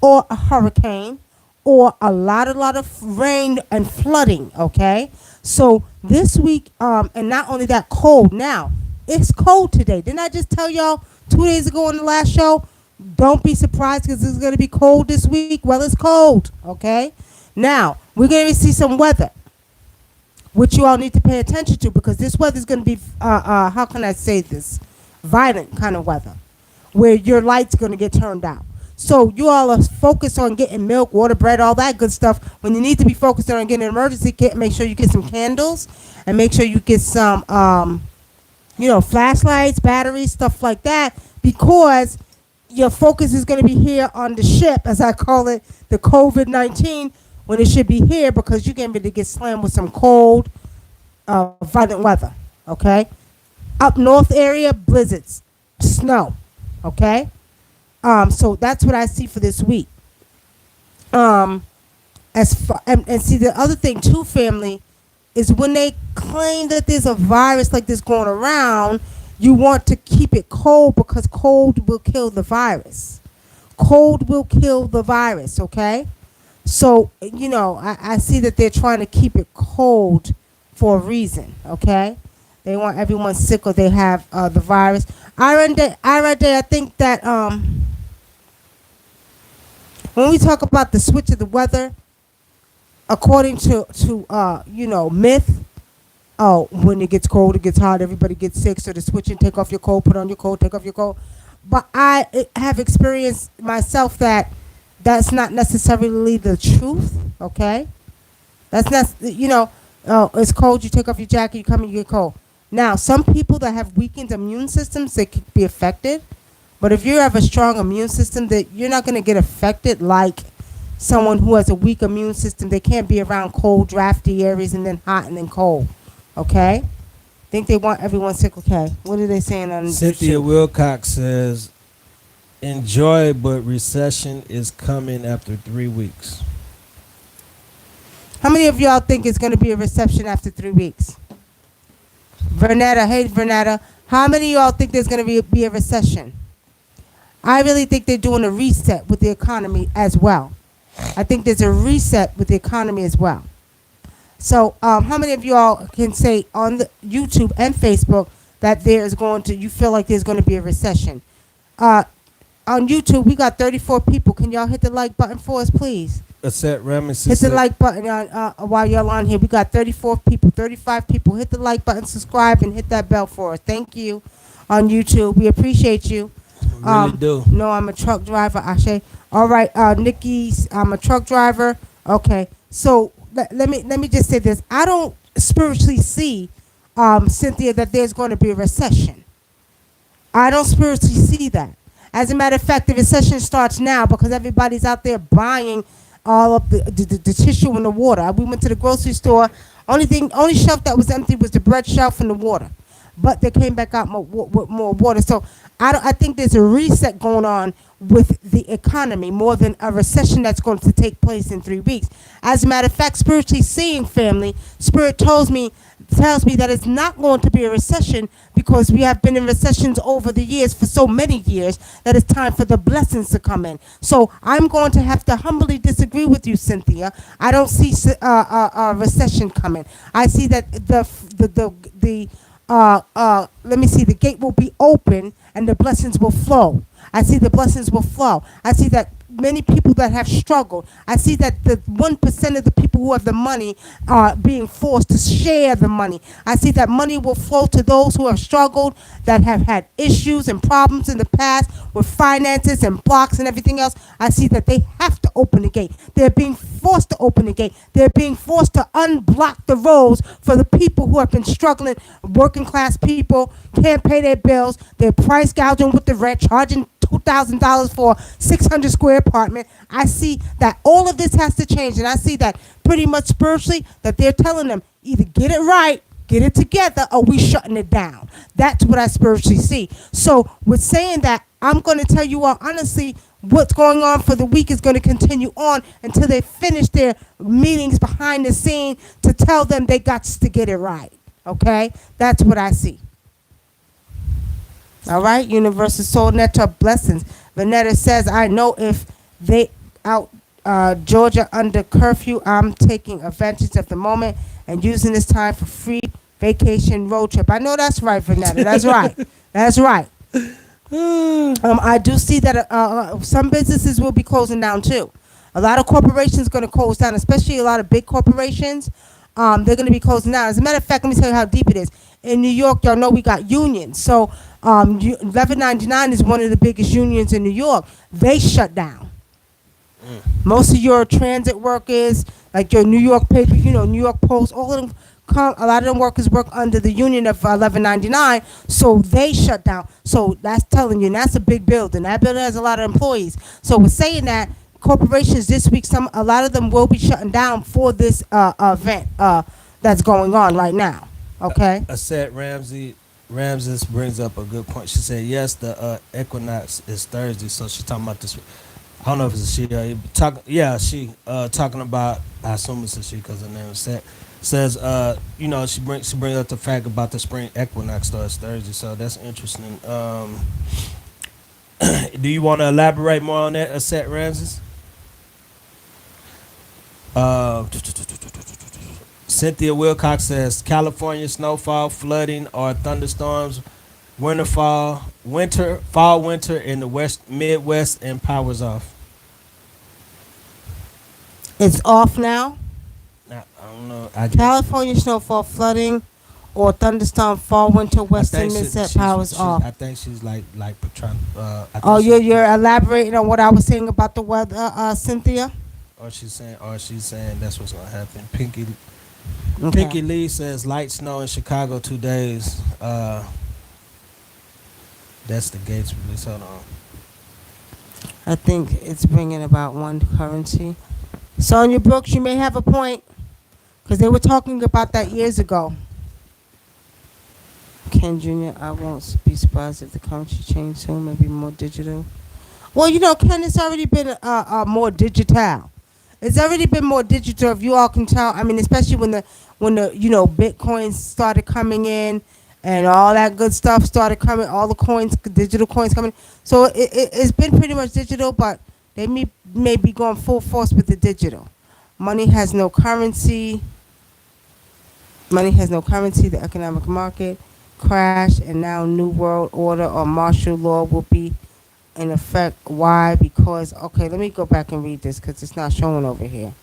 Speaker 1: or a hurricane or a lot of rain and flooding, okay? So this week, and not only that, cold. Now, it's cold today. Didn't I just tell y'all 2 days ago on the last show? Don't be surprised because it's going to be cold this week. Well, it's cold, okay? Now, we're going to see some weather, which you all need to pay attention to, because this weather is going to be, how can I say this, violent kind of weather, where your light's going to get turned out. So you all are focused on getting milk, water, bread, all that good stuff. When you need to be focused on getting an emergency kit, make sure you get some candles and make sure you get some, flashlights, batteries, stuff like that, because your focus is going to be here on the ship, as I call it, the COVID-19, when it should be here, because you're getting ready to get slammed with some cold, violent weather, okay? Up north area, blizzards, snow, okay? So that's what I see for this week. And see, the other thing too, family, is when they claim that there's a virus like this going around, you want to keep it cold, because cold will kill the virus. Cold will kill the virus, okay? So, I see that they're trying to keep it cold for a reason, okay? They want everyone sick, or they have the virus. I think that when we talk about the switch of the weather, according to myth, when it gets cold, it gets hot, everybody gets sick, so the switch and take off your coat, put on your coat, take off your coat. But I have experienced myself that that's not necessarily the truth, okay? That's not, it's cold, you take off your jacket, you come and you get cold. Now, some people that have weakened immune systems, they could be affected. But if you have a strong immune system, that you're not going to get affected like someone who has a weak immune system. They can't be around cold, drafty areas and then hot and then cold. Okay? Think they want everyone sick. Okay. What are they saying on
Speaker 2: Cynthia Wilcox says, enjoy, but recession is coming after 3 weeks.
Speaker 1: How many of y'all think it's going to be a recession after 3 weeks? Vernetta, hey Vernetta. How many of y'all think there's going to be a recession? I really think they're doing a reset with the economy as well. I think there's a reset with the economy as well. So how many of y'all can say on the YouTube and Facebook that you feel like there's going to be a recession? On YouTube, we got 34 people. Can y'all hit the like button for us, please?
Speaker 2: Hit
Speaker 1: the like button while y'all on here. We got 34 people, 35 people. Hit the like button, subscribe, and hit that bell for us. Thank you on YouTube. We appreciate you.
Speaker 2: Really do.
Speaker 1: No, I'm a truck driver, Ashe. All right, Nikki, I'm a truck driver. Okay, so let me just say this. I don't spiritually see, Cynthia, that there's going to be a recession. I don't spiritually see that. As a matter of fact, the recession starts now because everybody's out there buying all of the tissue and the water. We went to the grocery store. Only shelf that was empty was the bread shelf and the water. But they came back out with more water. So I think there's a reset going on with the economy more than a recession that's going to take place in 3 weeks. As a matter of fact, spiritually seeing, family, Spirit tells me that it's not going to be a recession, because we have been in recessions over the years for so many years that it's time for the blessings to come in. So I'm going to have to humbly disagree with you, Cynthia. I don't see a recession coming. I see that let me see, the gate will be open and the blessings will flow. I see the blessings will flow. I see that, many people that have struggled. I see that the 1% of the people who have the money are being forced to share the money. I see that money will flow to those who have struggled, that have had issues and problems in the past with finances and blocks and everything else. I see that they have to open the gate. They're being forced to open the gate. They're being forced to unblock the roads for the people who have been struggling, working class people, can't pay their bills. They're price gouging with the rent, charging $2,000 for a 600 square apartment. I see that all of this has to change, and I see that pretty much spiritually that they're telling them either get it right, get it together, or we shutting it down. That's what I spiritually see. So with saying that, I'm going to tell you all honestly, what's going on for the week is going to continue on until they finish their meetings behind the scene to tell them they got to get it right. Okay? That's what I see. All right, Universal Soul Network blessings. Vanetta says, I know if they out Georgia under curfew, I'm taking advantage of the moment and using this time for free vacation road trip. I know that's right, Vanetta. That's right. That's right. I do see that some businesses will be closing down too. A lot of corporations going to close down, especially a lot of big corporations. They're going to be closing down. As a matter of fact, let me tell you how deep it is. In New York, y'all know we got unions. So 1199 is one of the biggest unions in New York. They shut down. Most of your transit workers, like your New York paper, New York Post, all of them a lot of them workers work under the union of 1199, so they shut down. So that's telling you, and that's a big building. That building has a lot of employees. So we're saying that corporations this week, a lot of them will be shutting down for this event that's going on right now. Okay.
Speaker 2: Aset Ramses brings up a good point. She said, yes, the equinox is Thursday, so she's talking about this. I don't know if it's a she. She talking about, I assume it's a she because her name is Set. Says, she brings up the fact about the spring equinox starts Thursday, so that's interesting. Do you want to elaborate more on that, Aset Ramses? Cynthia Wilcox says, California snowfall, flooding, or thunderstorms, fall, winter in the Midwest, and power's off.
Speaker 1: It's off now?
Speaker 2: I don't know.
Speaker 1: California snowfall, flooding, or thunderstorm, fall, winter, western, Mississippi, powers off.
Speaker 2: I think she's like trying.
Speaker 1: You're elaborating on what I was saying about the weather, Cynthia?
Speaker 2: Or she's saying that's what's gonna happen. Pinky
Speaker 1: Okay.
Speaker 2: Lee says light snow in Chicago 2 days. That's the Gates release. Hold on.
Speaker 1: I think it's bringing about one currency. Sonia Brooks, you may have a point, because they were talking about that years ago. Ken Jr., I won't be surprised if the currency change soon, maybe more digital. Well, Ken, it's already been more digital. It's already been more digital, if you all can tell. I mean, especially when the Bitcoins started coming in and all that good stuff started coming, all the coins, digital coins coming. So it's been pretty much digital, but they may be going full force with the digital. Money has no currency. The economic market crashed, and now New World Order or martial law will be in effect. Why? Because, okay, let me go back and read this because it's not showing over here.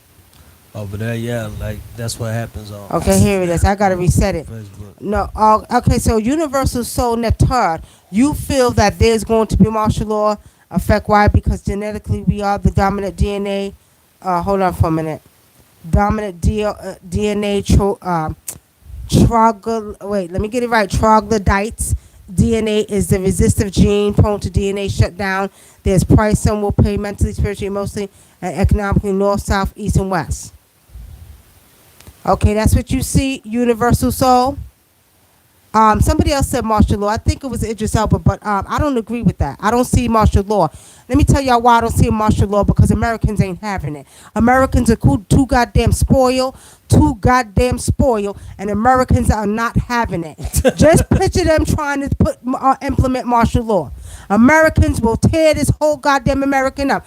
Speaker 2: Over there, yeah, like that's what happens on.
Speaker 1: Okay, here it is. I gotta reset it.
Speaker 2: Facebook.
Speaker 1: No, okay. So Universal Soul Network, you feel that there's going to be martial law effect? Why? Because genetically we are the dominant DNA. Hold on for a minute. Dominant DNA. Let me get it right. Troglodytes. DNA is the resistive gene prone to DNA shutdown. There's price some will pay mentally, spiritually, emotionally, and economically, north, south, east, and west. Okay, that's what you see, Universal Soul. Somebody else said martial law. I think it was Idris Elba, but I don't agree with that. I don't see martial law. Let me tell y'all why I don't see martial law, because Americans ain't having it. Americans are too goddamn spoiled, and Americans are not having it. Just picture them trying to implement martial law. Americans will tear this whole goddamn America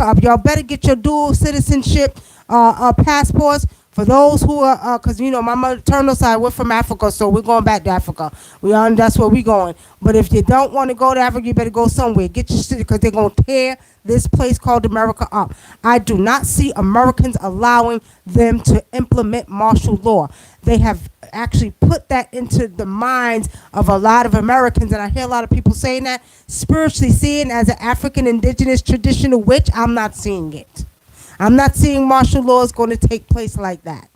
Speaker 1: up. Y'all better get your dual citizenship passports, For those who are, because you know my maternal side, we're from Africa, so we're going back to Africa. That's where we going. But if you don't want to go to Africa, you better go somewhere. Get your shit because they're gonna tear this place called America up. I do not see Americans allowing them to implement martial law. They have actually put that into the minds of a lot of Americans, and I hear a lot of people saying that. Spiritually seeing as an African indigenous traditional witch, I'm not seeing it. I'm not seeing martial law is going to take place like that.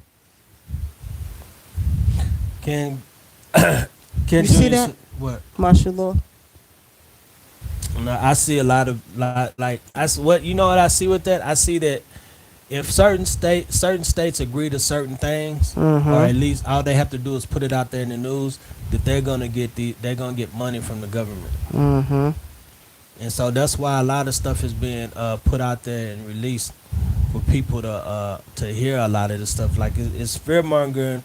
Speaker 2: Can can
Speaker 1: You see that?
Speaker 2: What?
Speaker 1: Martial law.
Speaker 2: No, I see a lot of like what you know what I see with that. I see that if certain states agree to certain things, or at least all they have to do is put it out there in the news, that they're gonna get money from the government.
Speaker 1: Mm-hmm.
Speaker 2: And so that's why a lot of stuff is being put out there and released for people to hear a lot of this stuff. Like it's fear mongering,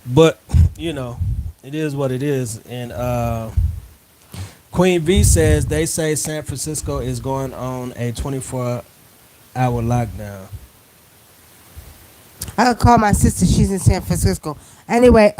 Speaker 2: but you know, it is what it is. And Queen V says they say San Francisco is going on a 24-hour lockdown.
Speaker 1: I could call my sister. She's in San Francisco. Anyway,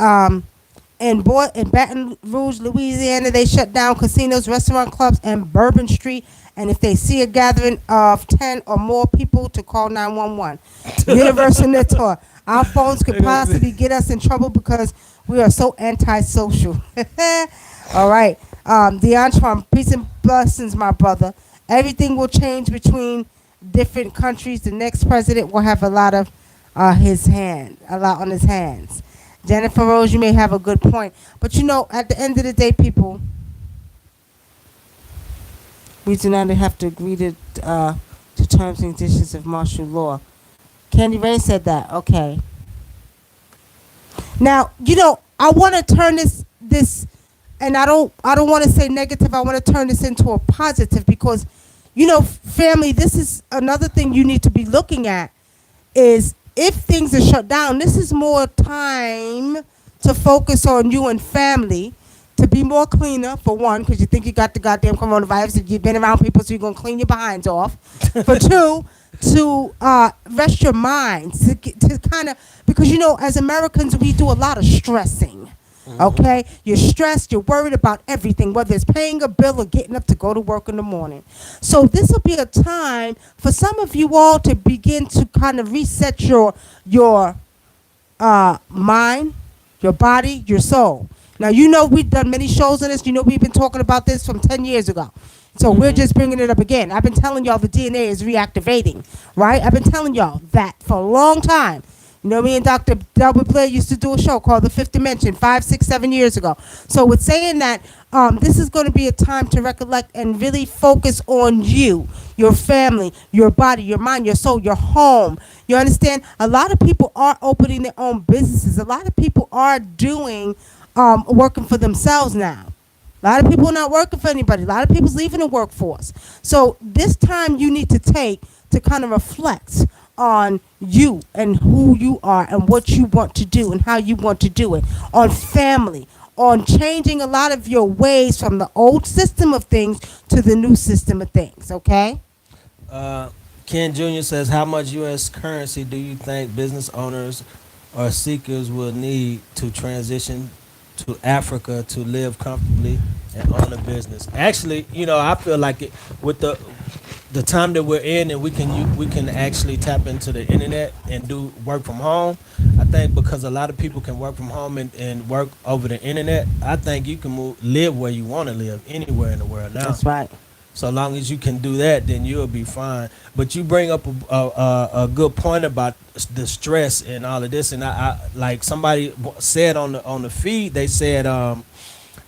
Speaker 1: in Baton Rouge, Louisiana, they shut down casinos, restaurant clubs, and Bourbon Street. And if they see a gathering of 10 or more people, to call 911. Universal Network. Our phones could possibly get us in trouble because we are so antisocial. All right. DeAntron, peace and blessings, my brother. Everything will change between different countries. The next president will have a lot on his hands. Jennifer Rose, you may have a good point. But you know, at the end of the day, people, we do not have to agree to terms and conditions of martial law. Candy Rain said that. Okay. Now, you know, I want to turn this, and I don't want to say negative. I want to turn this into a positive because, you know, family, this is another thing you need to be looking at is if things are shut down, this is more time to focus on you and family, to be more cleaner, for one, because you think you got the goddamn coronavirus and you've been around people, so you're going to clean your behinds off. For two, to rest your minds, to kind of, because, you know, as Americans, we do a lot of stressing. Okay, you're stressed, you're worried about everything, whether it's paying a bill or getting up to go to work in the morning. So this will be a time for some of you all to begin to kind of reset your mind, your body, your soul. Now, you know, we've done many shows on this. You know, we've been talking about this from 10 years ago. So we're just bringing it up again. I've been telling y'all the DNA is reactivating, right? I've been telling y'all that for a long time. You know, me and Dr. Delbert Blair used to do a show called The Fifth Dimension 5, 6, 7 years ago. So with saying that, this is going to be a time to recollect and really focus on you, your family, your body, your mind, your soul, your home. You understand? A lot of people are opening their own businesses. A lot of people are doing, working for themselves now. A lot of people are not working for anybody. A lot of people's leaving the workforce. So this time you need to take to kind of reflect on you and who you are and what you want to do and how you want to do it, on family, on changing a lot of your ways from the old system of things to the new system of things, okay?
Speaker 2: Ken Jr. says, how much U.S. currency do you think business owners or seekers will need to transition to Africa to live comfortably and own a business? Actually, you know, I feel like it with the time that we're in, and we can actually tap into the internet and do work from home. I think because a lot of people can work from home and work over the internet, I think you can live where you want to live anywhere in the world now.
Speaker 1: That's right.
Speaker 2: So long as you can do that, then you'll be fine. But you bring up a good point about the stress and all of this. And I like somebody said on the feed, they said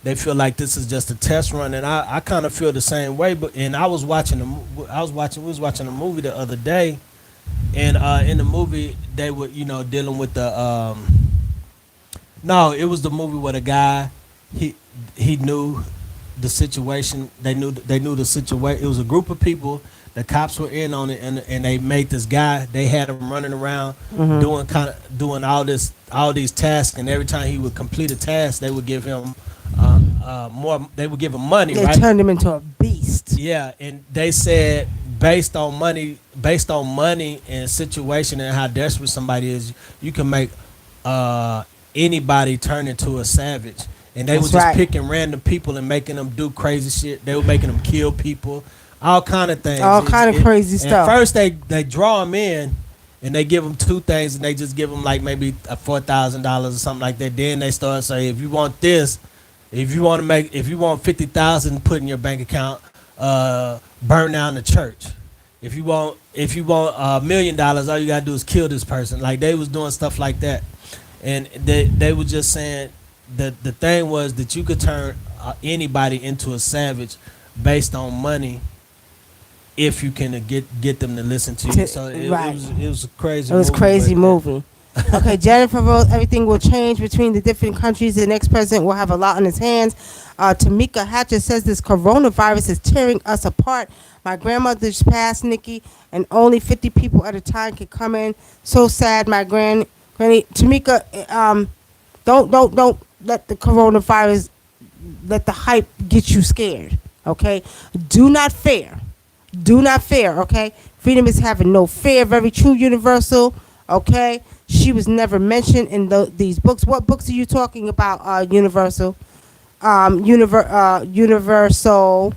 Speaker 2: they feel like this is just a test run, and I kind of feel the same way. But we was watching a movie the other day, and in the movie they were dealing with the no, it was the movie where the guy he knew the situation. They knew the situation. It was a group of people. The cops were in on it, and they made this guy. They had him running around doing all these tasks, and every time he would complete a task, they would give him more. They would give him money.
Speaker 1: They
Speaker 2: right?
Speaker 1: turned him into a beast.
Speaker 2: Yeah, and they said based on money and situation and how desperate somebody is, you can make uh, anybody turn into a savage. And they were
Speaker 1: That's
Speaker 2: just
Speaker 1: right.
Speaker 2: picking random people and making them do crazy shit. They were making them kill people, all kind of things.
Speaker 1: All kind of crazy
Speaker 2: At
Speaker 1: stuff.
Speaker 2: first, they draw them in, and they give them two things, and they just give them like maybe $4,000 or something like that. Then they start saying, if you want this, if you want 50,000 put in your bank account, burn down the church. If you want $1 million, all you gotta do is kill this person. Like they was doing stuff like that, and they were just saying that the thing was that you could turn anybody into a savage based on money if you can get them to listen to you. So
Speaker 1: Right.
Speaker 2: it was a crazy.
Speaker 1: It was
Speaker 2: movie,
Speaker 1: crazy
Speaker 2: but-
Speaker 1: movie. Okay, Jennifer wrote, everything will change between the different countries. The next president will have a lot on his hands. Tamika Hatcher says this coronavirus is tearing us apart. My grandmother just passed, Nikki, and only 50 people at a time can come in. So sad, my granny. Tamika, don't let the coronavirus, let the hype get you scared. Okay, do not fear. Do not fear. Okay, freedom is having no fear. Very true, universal. Okay, she was never mentioned in these books. What books are you talking about? Universal. Universal.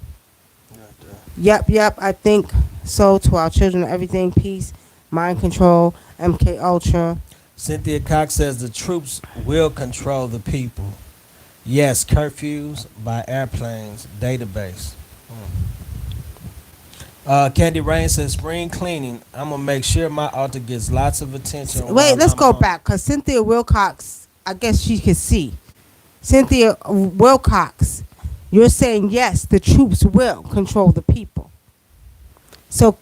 Speaker 1: Yep. I think so. To our children, everything, peace, mind control, MK Ultra.
Speaker 2: Cynthia Cox says the troops will control the people. Yes, curfews by airplanes, database. Candy Rain says spring cleaning. I'm gonna make sure my altar gets lots of attention.
Speaker 1: Wait,
Speaker 2: while
Speaker 1: let's
Speaker 2: I'm
Speaker 1: go
Speaker 2: on-
Speaker 1: back because Cynthia Wilcox, I guess she could see. Cynthia Wilcox, you're saying yes, the troops will control the people. So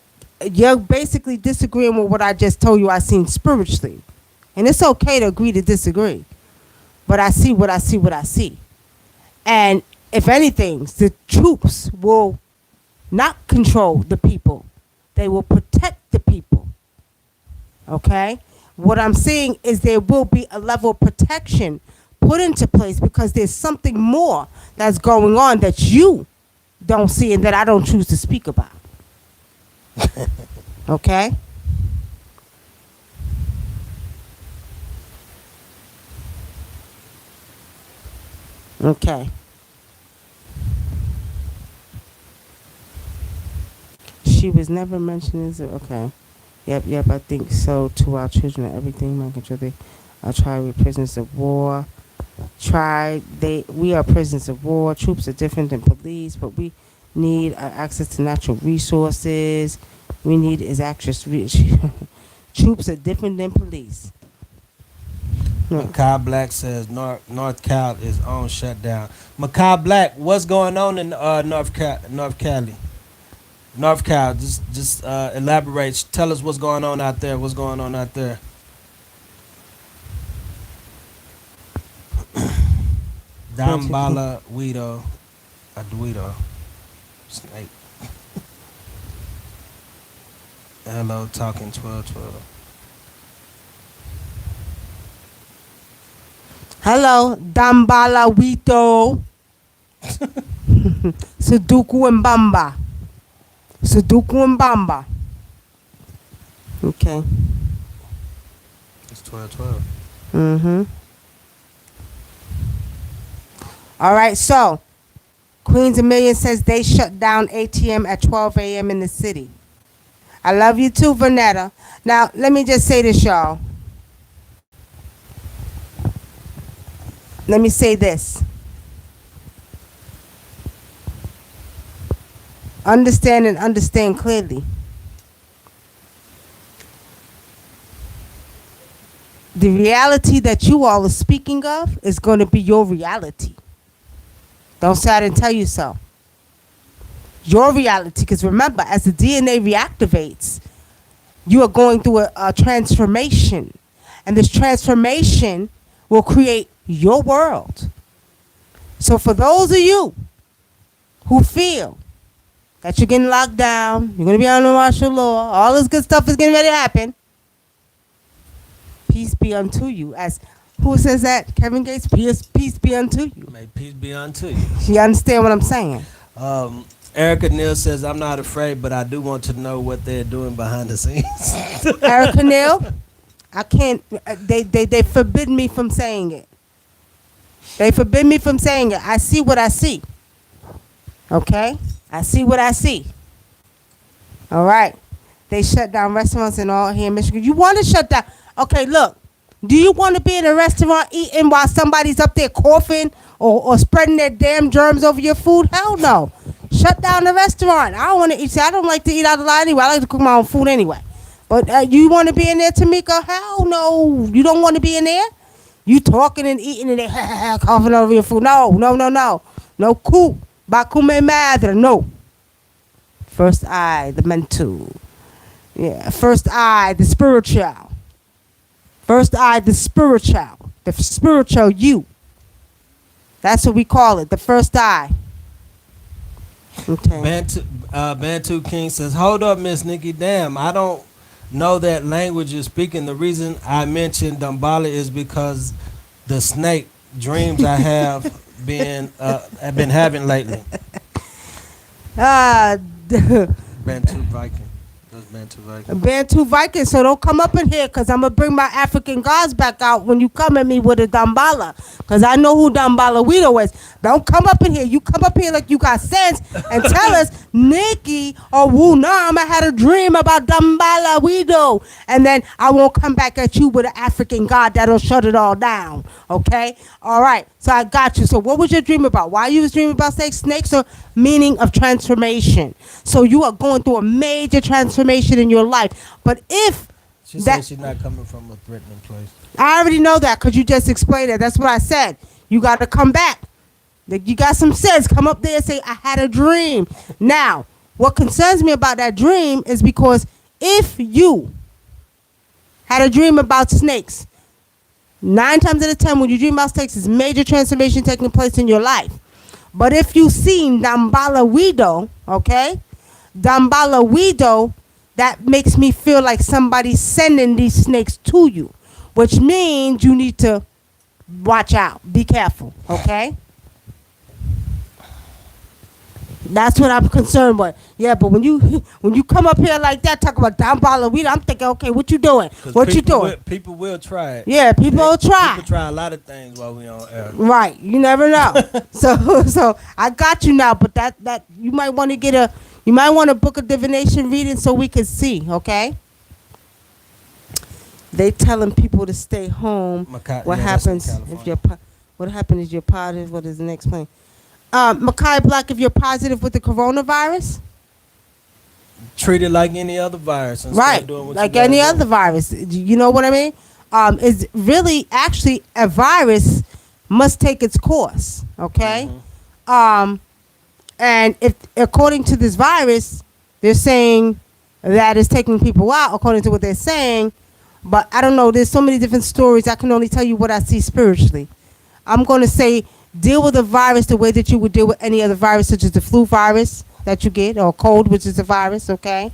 Speaker 1: you're basically disagreeing with what I just told you I seen spiritually. And it's okay to agree to disagree. But I see what I see. And if anything, the troops will not control the people. They will protect the people. Okay? What I'm saying is there will be a level of protection put into place because there's something more that's going on that you don't see and that I don't choose to speak about. Okay? Okay. She was never mentioned as okay. Yep, I think so. To our children and everything, my control. They try we prisoners of war. We are prisoners of war. Troops are different than police, but we need access to natural resources. We need is access troops are different than police.
Speaker 2: Makai Black says North Cal is on shutdown. Makai Black, what's going on in North Cali? North Cal, just elaborate. Tell us what's going on out there. What's going on out there? Dambala Guido, Aduido, Snake. Hello, talking 1212.
Speaker 1: Hello, Dambala Wito. Sudoku and Bamba. Sudoku and Bamba. Okay.
Speaker 2: It's 1212.
Speaker 1: Mm-hmm. All right, so Queens a Million says they shut down ATM at 12 a.m. in the city. I love you too, Vanetta. Now, let me just say this, y'all. Let me say this. Understand and understand clearly. The reality that you all are speaking of is going to be your reality. Don't say I didn't tell you so. Your reality, because remember, as the DNA reactivates, you are going through a transformation. And this transformation will create your world. So for those of you who feel that you're getting locked down, you're going to be under martial law, all this good stuff is getting ready to happen, peace be unto you. As who says that? Kevin Gates, peace be unto you.
Speaker 2: May peace be unto you.
Speaker 1: You understand what I'm saying?
Speaker 2: Erica Neal says, I'm not afraid, but I do want to know what they're doing behind the scenes.
Speaker 1: Erica Neal, I can't. They forbid me from saying it. They forbid me from saying it. I see what I see. Okay, I see what I see. All right. They shut down restaurants and all here in Michigan. You want to shut down? Okay, look. Do you want to be in a restaurant eating while somebody's up there coughing or spreading their damn germs over your food? Hell no. Shut down the restaurant. I don't want to eat. See, I don't like to eat out a lot anyway. I like to cook my own food anyway. But you want to be in there, Tamika? Hell no. You don't want to be in there? You talking and eating and they coughing over your food. No, no, no, no. No coup. Bakume madre. No. First eye, the mental. Yeah. First eye, the spiritual. First eye, the spiritual. The spiritual you. That's what we call it. The first eye. Okay.
Speaker 2: Bantu King says, hold up, Miss Nikki. Damn, I don't know that language you're speaking. The reason I mentioned Dambala is because the snake dreams I have been having lately. Bantu Viking. That's Bantu Viking.
Speaker 1: Bantu Viking, so don't come up in here because I'm going to bring my African gods back out when you come at me with a Dambala. Because I know who Dambala Weedo is. Don't come up in here. You come up here like you got sense and tell us, Nikki or Wunam, I had a dream about Dambala Weedo. And then I won't come back at you with an African god that'll shut it all down. Okay? All right. So I got you. So what was your dream about? Why you was dreaming about snakes? Snakes are meaning of transformation. So you are going through a major transformation in your life. But if
Speaker 2: she said she's not coming from a threatening place.
Speaker 1: I already know that because you just explained it. That's what I said. You got to come back. Like you got some sense. Come up there and say, I had a dream. Now, what concerns me about that dream is because if you had a dream about snakes, 9 times out of 10, when you dream about snakes, is major transformation taking place in your life. But if you seen Dambala Weedo, okay, Dambala Weedo, that makes me feel like somebody's sending these snakes to you, which means you need to watch out. Be careful, okay? That's what I'm concerned with. Yeah, but when you come up here like that, talk about Dambala Weedo, I'm thinking, okay, what you doing? What you doing?
Speaker 2: People will try it.
Speaker 1: Yeah, people will try.
Speaker 2: People try a lot of things while we on air.
Speaker 1: Right, you never know. so I got you now, but that you might want to book a divination reading so we can see, okay? They telling people to stay home. What happens if what happens is you're positive? What is the next plan? Makai Black, if you're positive with the coronavirus,
Speaker 2: treat it like any other virus. And
Speaker 1: right? Like any other virus. You know what I mean? Is really actually a virus must take its course. Okay. Mm-hmm. And if according to this virus, they're saying that it's taking people out. According to what they're saying, but I don't know. There's so many different stories. I can only tell you what I see spiritually. I'm going to say, deal with the virus the way that you would deal with any other virus, such as the flu virus that you get, or cold, which is a virus, okay?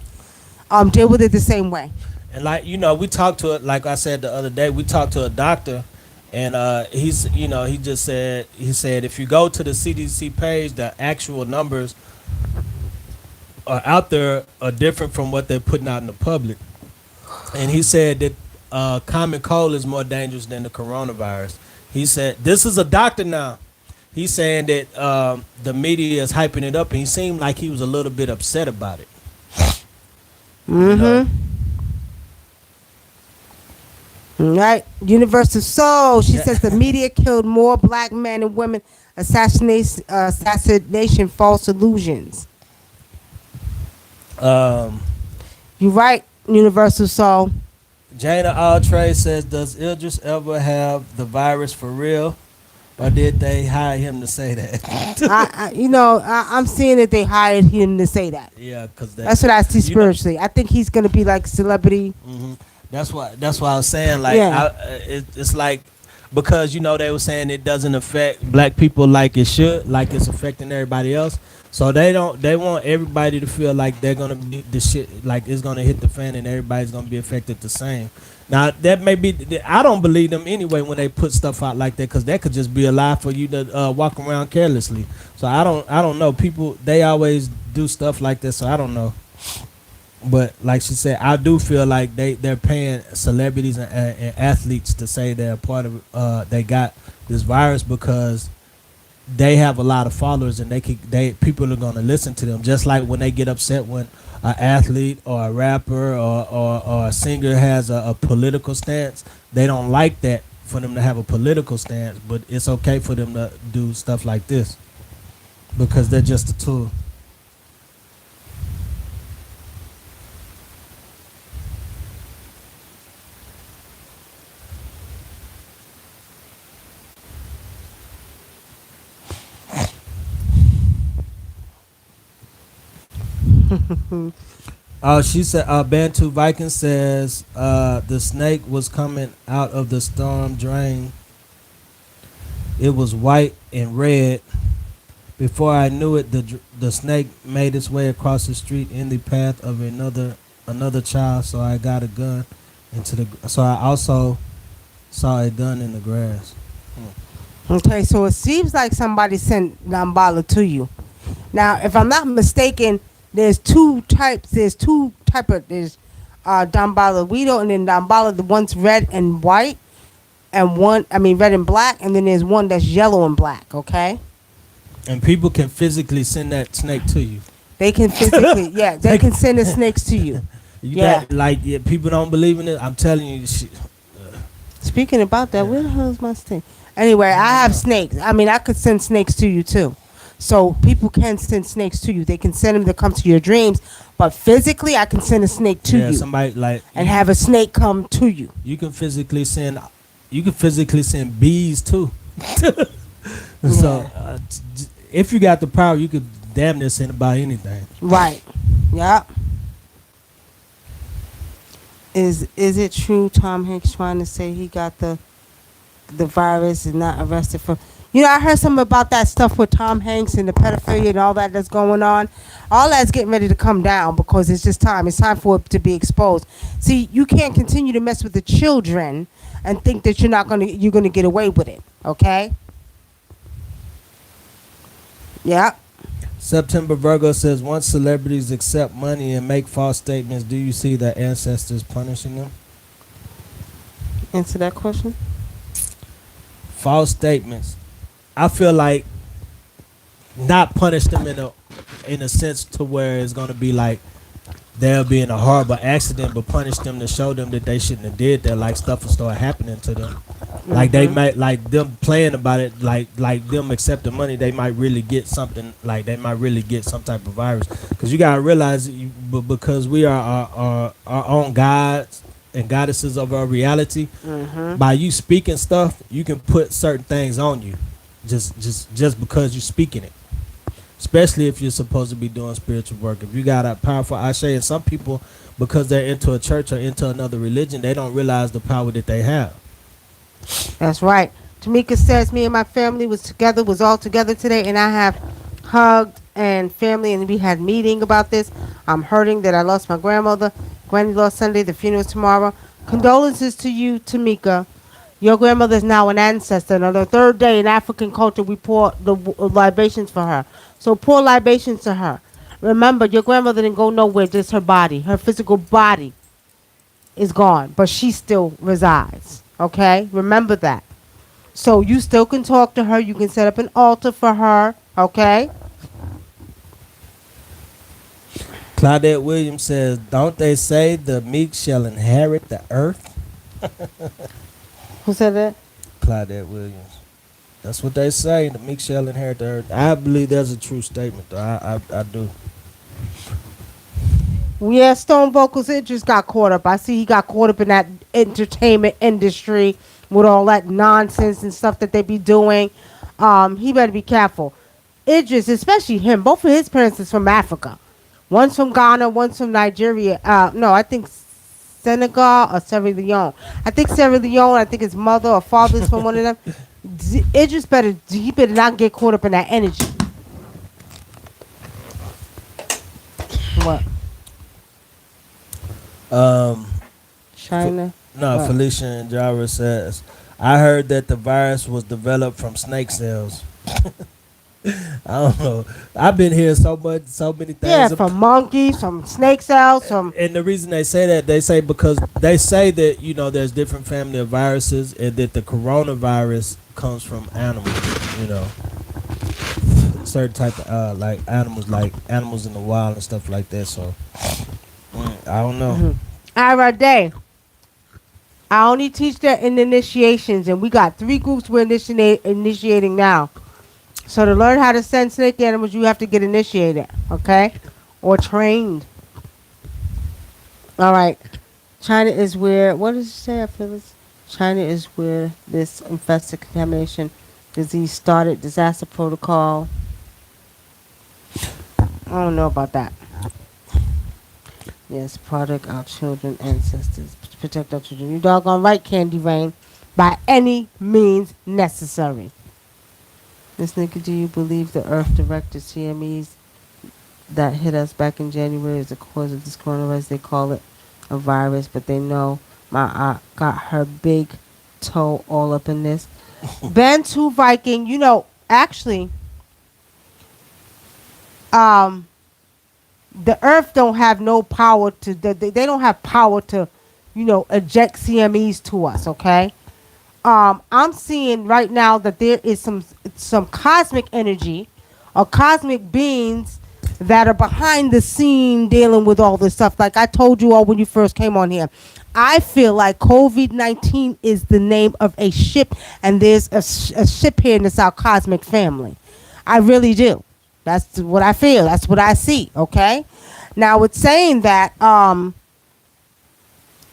Speaker 1: Deal with it the same way.
Speaker 2: And we talked to it, like I said the other day, we talked to a doctor, and he said if you go to the CDC page, the actual numbers are out there are different from what they're putting out in the public. And he said that common cold is more dangerous than the coronavirus. He said, this is a doctor now. He's saying that the media is hyping it up, and he seemed like he was a little bit upset about it.
Speaker 1: Mm-hmm. Right. Universal Soul. She says the media killed more black men and women. Assassination, false illusions. You're right, Universal Soul.
Speaker 2: Jana Altrey says, does Idris ever have the virus for real? Or did they hire him to say that?
Speaker 1: I'm seeing that they hired him to say that.
Speaker 2: Yeah, because
Speaker 1: that's what I see spiritually. I think he's going to be like a celebrity.
Speaker 2: Mm-hmm. That's why I was saying, like, it's like, because, they were saying it doesn't affect black people like it should, like it's affecting everybody else. So they want everybody to feel like they're going to be the shit, like it's going to hit the fan and everybody's going to be affected the same. Now, that may be, I don't believe them anyway when they put stuff out like that, because that could just be a lie for you to walk around carelessly. So I don't know. People, they always do stuff like this. So I don't know. But like she said, I do feel like they're paying celebrities and athletes to say they're part of they got this virus because they have a lot of followers and they people are gonna listen to them. Just like when they get upset when an athlete or a rapper or a singer has a political stance, they don't like that for them to have a political stance. But it's okay for them to do stuff like this because they're just a tool. She said, Bantu Viking says the snake was coming out of the storm drain. It was white and red. Before I knew it, the snake made its way across the street in the path of another child. So I got a gun So I also saw a gun in the grass.
Speaker 1: Okay, so it seems like somebody sent Dambala to you. Now, if I'm not mistaken, there's two types. There's Dambala Weedle and then Dambala, the one's red and white, and red and black, and then there's one that's yellow and black, okay?
Speaker 2: And people can physically send that snake to you.
Speaker 1: They can physically, yeah, they can send the snakes to you.
Speaker 2: People don't believe in it. I'm telling you,
Speaker 1: Speaking about that, where the hell is my snake? Anyway, I have snakes. I could send snakes to you too. So people can send snakes to you. They can send them to come to your dreams, but physically, I can send a snake to you.
Speaker 2: Somebody
Speaker 1: and have a snake come to you.
Speaker 2: You can physically send bees too. So if you got the power, you could damn near send about anything.
Speaker 1: Right. Yeah. Is it true Tom Hanks trying to say he got the virus and not arrested for? I heard something about that stuff with Tom Hanks and the pedophilia and all that's going on. All that's getting ready to come down because it's just time. It's time for it to be exposed. See, you can't continue to mess with the children and think that you're gonna get away with it. Okay? Yeah.
Speaker 2: September Virgo says, once celebrities accept money and make false statements, do you see their ancestors punishing them?
Speaker 1: Answer that question.
Speaker 2: False statements. I feel like not punish them in a sense to where it's gonna be like they'll be in a horrible accident, but punish them to show them that they shouldn't have did that. Like stuff will start happening to them. Mm-hmm. Like they might, like them playing about it, like them accepting money, they might really get something. Like they might really get some type of virus. Because you gotta realize, because we are our own gods and goddesses of our reality. Mm-hmm. By you speaking stuff, you can put certain things on you, just because you're speaking it. Especially if you're supposed to be doing spiritual work. If you got a powerful Ashe, and some people, because they're into a church or into another religion, they don't realize the power that they have.
Speaker 1: That's right. Tamika says, me and my family was all together today, and I have hugged and family, and we had meeting about this. I'm hurting that I lost my grandmother. Granny lost Sunday. The funeral is tomorrow. Condolences to you, Tamika. Your grandmother is now an ancestor. And on the third day in African culture, we pour the libations for her. So pour libations to her. Remember, your grandmother didn't go nowhere, just her body. Her physical body is gone, but she still resides. Okay? Remember that. So you still can talk to her. You can set up an altar for her. Okay?
Speaker 2: Claudette Williams says, don't they say the meek shall inherit the earth?
Speaker 1: Who said that?
Speaker 2: Claudette Williams. That's what they say. The meek shall inherit the earth. I believe that's a true statement, though. I do.
Speaker 1: Yeah, Stone Vocals Idris got caught up. I see he got caught up in that entertainment industry with all that nonsense and stuff that they be doing. He better be careful. Idris, especially him, both of his parents is from Africa. One's from Ghana, one's from Nigeria. No, I think Senegal or Sierra Leone. I think Sierra Leone. I think his mother or father is from one of them. Idris better not get caught up in that energy. What? China?
Speaker 2: Felicia and Jara says, I heard that the virus was developed from snake cells. I don't know. I've been hearing so many
Speaker 1: Yeah,
Speaker 2: things.
Speaker 1: from monkeys, from snake cells, from
Speaker 2: And the reason they say that, they say because they say that there's different family of viruses, and that the coronavirus comes from animals. You know, certain type of like animals in the wild and stuff like that. So I don't know.
Speaker 1: our day. I only teach that in initiations, and we got 3 groups we're initiating now. So to learn how to send snake animals, you have to get initiated, okay, or trained. All right. China is where. What does it say? I feel this. China is where this infested contamination disease started. Disaster protocol. I don't know about that. Yes, product our children, ancestors. Protect our children. You doggone right, Candy Rain. By any means necessary. Miss Nikki, do you believe the Earth directed CMEs that hit us back in January is the cause of this coronavirus? They call it a virus, but they know my aunt got her big toe all up in this. Bantu Viking, actually, um, the Earth don't have no power to. They don't have power to, eject CMEs to us. Okay. I'm seeing right now that there is some cosmic energy or cosmic beings that are behind the scene dealing with all this stuff. Like I told you all when you first came on here, I feel like COVID-19 is the name of a ship, and there's a ship here, and it's our cosmic family. I really do. That's what I feel. That's what I see. Okay. Now it's saying that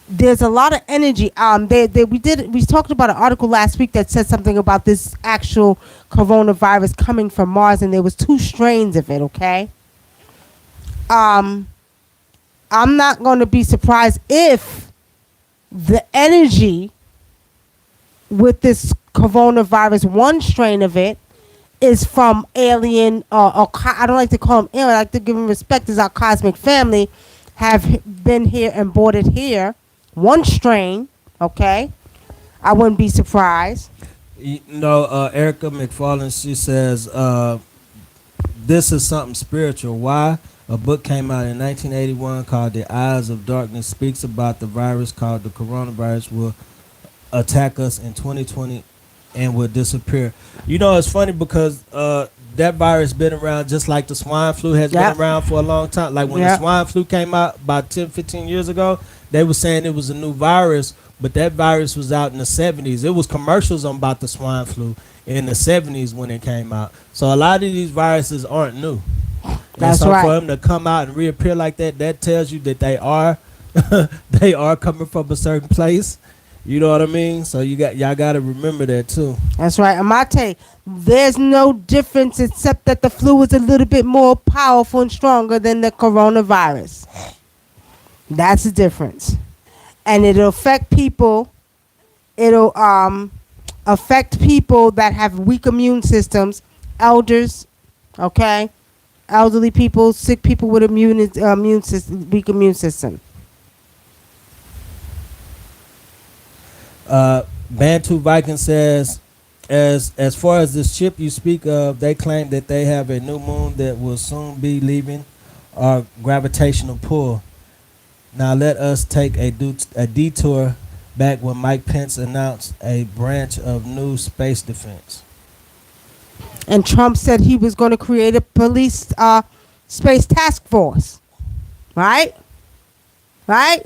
Speaker 1: there's a lot of energy. We talked about an article last week that said something about this actual coronavirus coming from Mars, and there was 2 strains of it. Okay. I'm not going to be surprised if the energy with this coronavirus, one strain of it, is from alien, I don't like to call them alien. I like to give them respect as our cosmic family have been here and bought it here. One strain, okay? I wouldn't be surprised.
Speaker 2: Erica McFarlane, she says, this is something spiritual. Why? A book came out in 1981 called The Eyes of Darkness, speaks about the virus called the coronavirus will attack us in 2020 and will disappear. It's funny because that virus been around just like the swine flu has
Speaker 1: Yep.
Speaker 2: been around for a long time. Like when the
Speaker 1: Yep.
Speaker 2: swine flu came out about 10, 15 years ago, they were saying it was a new virus, but that virus was out in the 70s. It was commercials on about the swine flu in the 70s when it came out. So a lot of these viruses aren't new.
Speaker 1: That's
Speaker 2: and so
Speaker 1: right.
Speaker 2: for them to come out and reappear like that, that tells you that they are they are coming from a certain place. You know what I mean? So y'all got to remember that too.
Speaker 1: That's right. Amate, there's no difference except that the flu is a little bit more powerful and stronger than the coronavirus. That's the difference. And it'll affect people. It'll affect people that have weak immune systems, elders, okay? Elderly people, sick people with immune system, weak immune system.
Speaker 2: Bantu Viking says, as far as this ship you speak of, they claim that they have a new moon that will soon be leaving our gravitational pull. Now let us take a detour back when Mike Pence announced a branch of new space defense.
Speaker 1: And Trump said he was going to create a police space task force. Right? Right?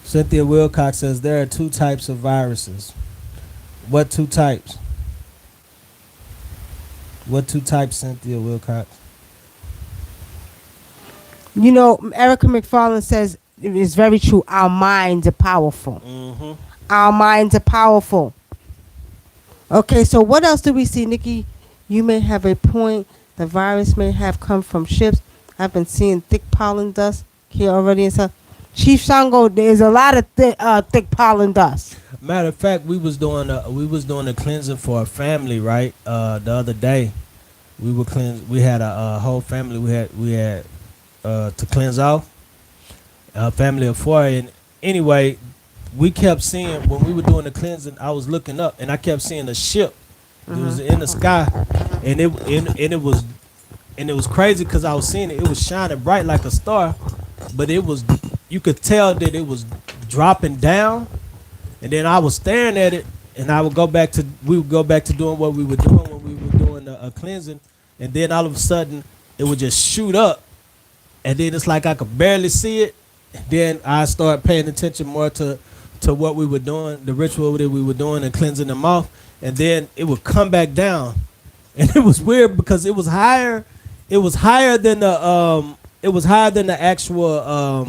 Speaker 2: Cynthia Wilcox says there are 2 types of viruses. What 2 types? What 2 types, Cynthia Wilcox?
Speaker 1: Erica McFarlane says it is very true. Our minds are powerful.
Speaker 2: Mm-hmm.
Speaker 1: Our minds are powerful. Okay, so what else do we see, Nikki? You may have a point. The virus may have come from ships. I've been seeing thick pollen dust here already and stuff. Chief Shango, there's a lot of thick pollen dust.
Speaker 2: Matter of fact, we was doing a cleansing for a family, right? The other day, we had a whole family. We had to cleanse off, a family of 4. And anyway, we kept seeing when we were doing the cleansing. I was looking up and I kept seeing a ship It was in the sky, and it was crazy because I was seeing it. It was shining bright like a star, but it was you could tell that it was dropping down, and then I was staring at it, and we would go back to doing what we were doing when we were doing the cleansing, and then all of a sudden it would just shoot up, and then it's like I could barely see it. And then I started paying attention more to what we were doing, the ritual that we were doing, and cleansing them off, and then it would come back down, and it was weird because it was higher. It was higher than the actual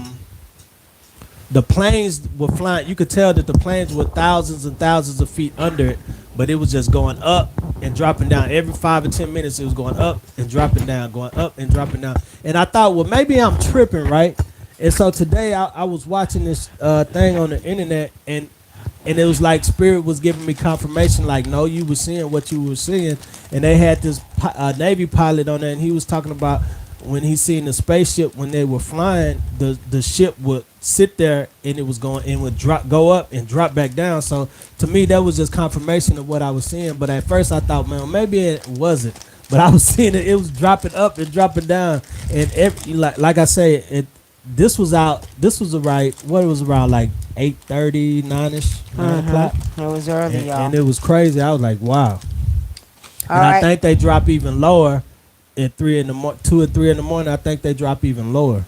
Speaker 2: the planes were flying. You could tell that the planes were thousands and thousands of feet under it, but it was just going up and dropping down. Every 5 or 10 minutes, it was going up and dropping down, going up and dropping down. And I thought, well, maybe I'm tripping, right? And so today I was watching this thing on the internet, and it was like Spirit was giving me confirmation, like, no, you were seeing what you were seeing. And they had this Navy pilot on there, and he was talking about when he seen the spaceship when they were flying, the ship would sit there and it was going and would go up and drop back down. So to me, that was just confirmation of what I was seeing. But at first I thought, man, maybe it wasn't. But I was seeing it was dropping up and dropping down. And like I say, this was around like 8:30, 9ish, 9 o'clock.
Speaker 1: It was early, y'all.
Speaker 2: And it was crazy. I was like, wow.
Speaker 1: I
Speaker 2: think they drop even lower at 2 or 3 in the morning. I think they drop even lower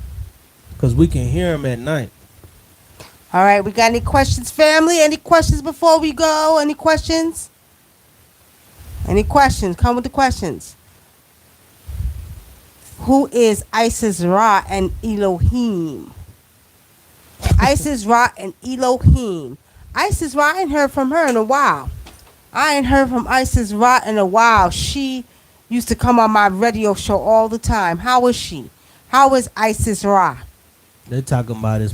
Speaker 2: because we can hear them at night.
Speaker 1: All right, we got any questions, family? Any questions before we go? Any questions? Any questions? Come with the questions. Who is Isis Ra and Elohim? Isis Ra and Elohim. Isis Ra, I ain't heard from her in a while. I ain't heard from Isis Ra in a while. She used to come on my radio show all the time. How is she? How is Isis Ra?
Speaker 2: They talking about this.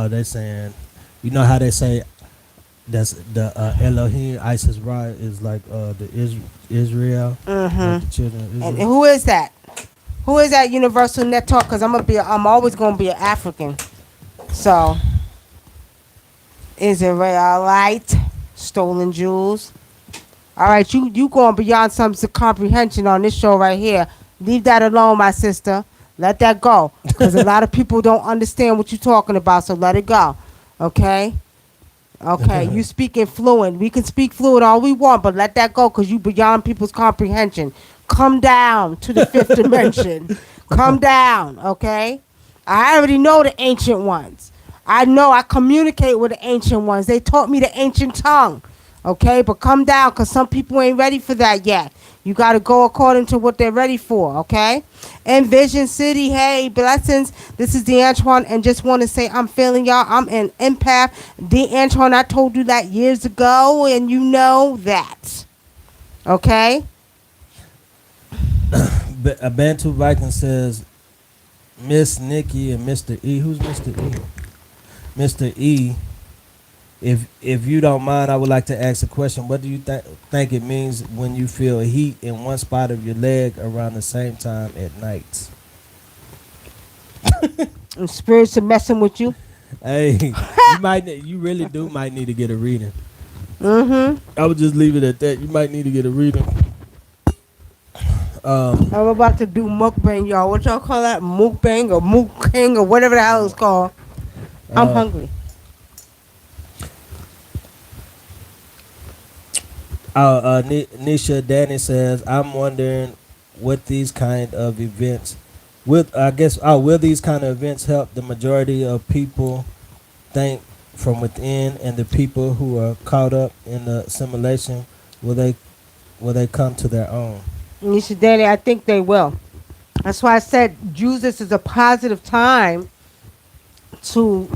Speaker 2: They saying, you know how they say that's the Elohim, Isis Ra is like the Israel, like the children of Israel.
Speaker 1: And who is that? Who is that Universal Net Talk? Because I'm always gonna be an African. So Israelite, stolen jewels. All right, you going beyond some comprehension on this show right here. Leave that alone, my sister. Let that go, because a lot of people don't understand what you're talking about. So let it go, okay? Okay, you speaking fluent. We can speak fluent all we want, but let that go, because you beyond people's comprehension. Come down to the fifth dimension. Come down, okay? I already know the ancient ones. I know I communicate with the ancient ones. They taught me the ancient tongue, okay? But come down, because some people ain't ready for that yet. You got to go according to what they're ready for, okay? Envision City, hey, blessings. This is DeAntoine, and just want to say I'm feeling y'all. I'm an empath. DeAntoine, I told you that years ago, and you know that, okay?
Speaker 2: A Bantu Viking says, Miss Nikki and Mr. E. Who's Mr. E? Mr. E, if you don't mind, I would like to ask a question. What do you think it means when you feel heat in one spot of your leg around the same time at night?
Speaker 1: And spirits are messing with you.
Speaker 2: Hey, you really do might need to get a reading.
Speaker 1: Mm-hmm.
Speaker 2: I would just leave it at that. You might need to get a reading.
Speaker 1: I'm about to do mukbang, y'all. What y'all call that? Mukbang or mukking or whatever the hell it's called. I'm hungry.
Speaker 2: Nisha Danny says, I'm wondering what these kind of events will these kind of events help the majority of people think from within, and the people who are caught up in the assimilation, will they come to their own?
Speaker 1: Nisha Danny, I think they will. That's why I said use this as a positive time to,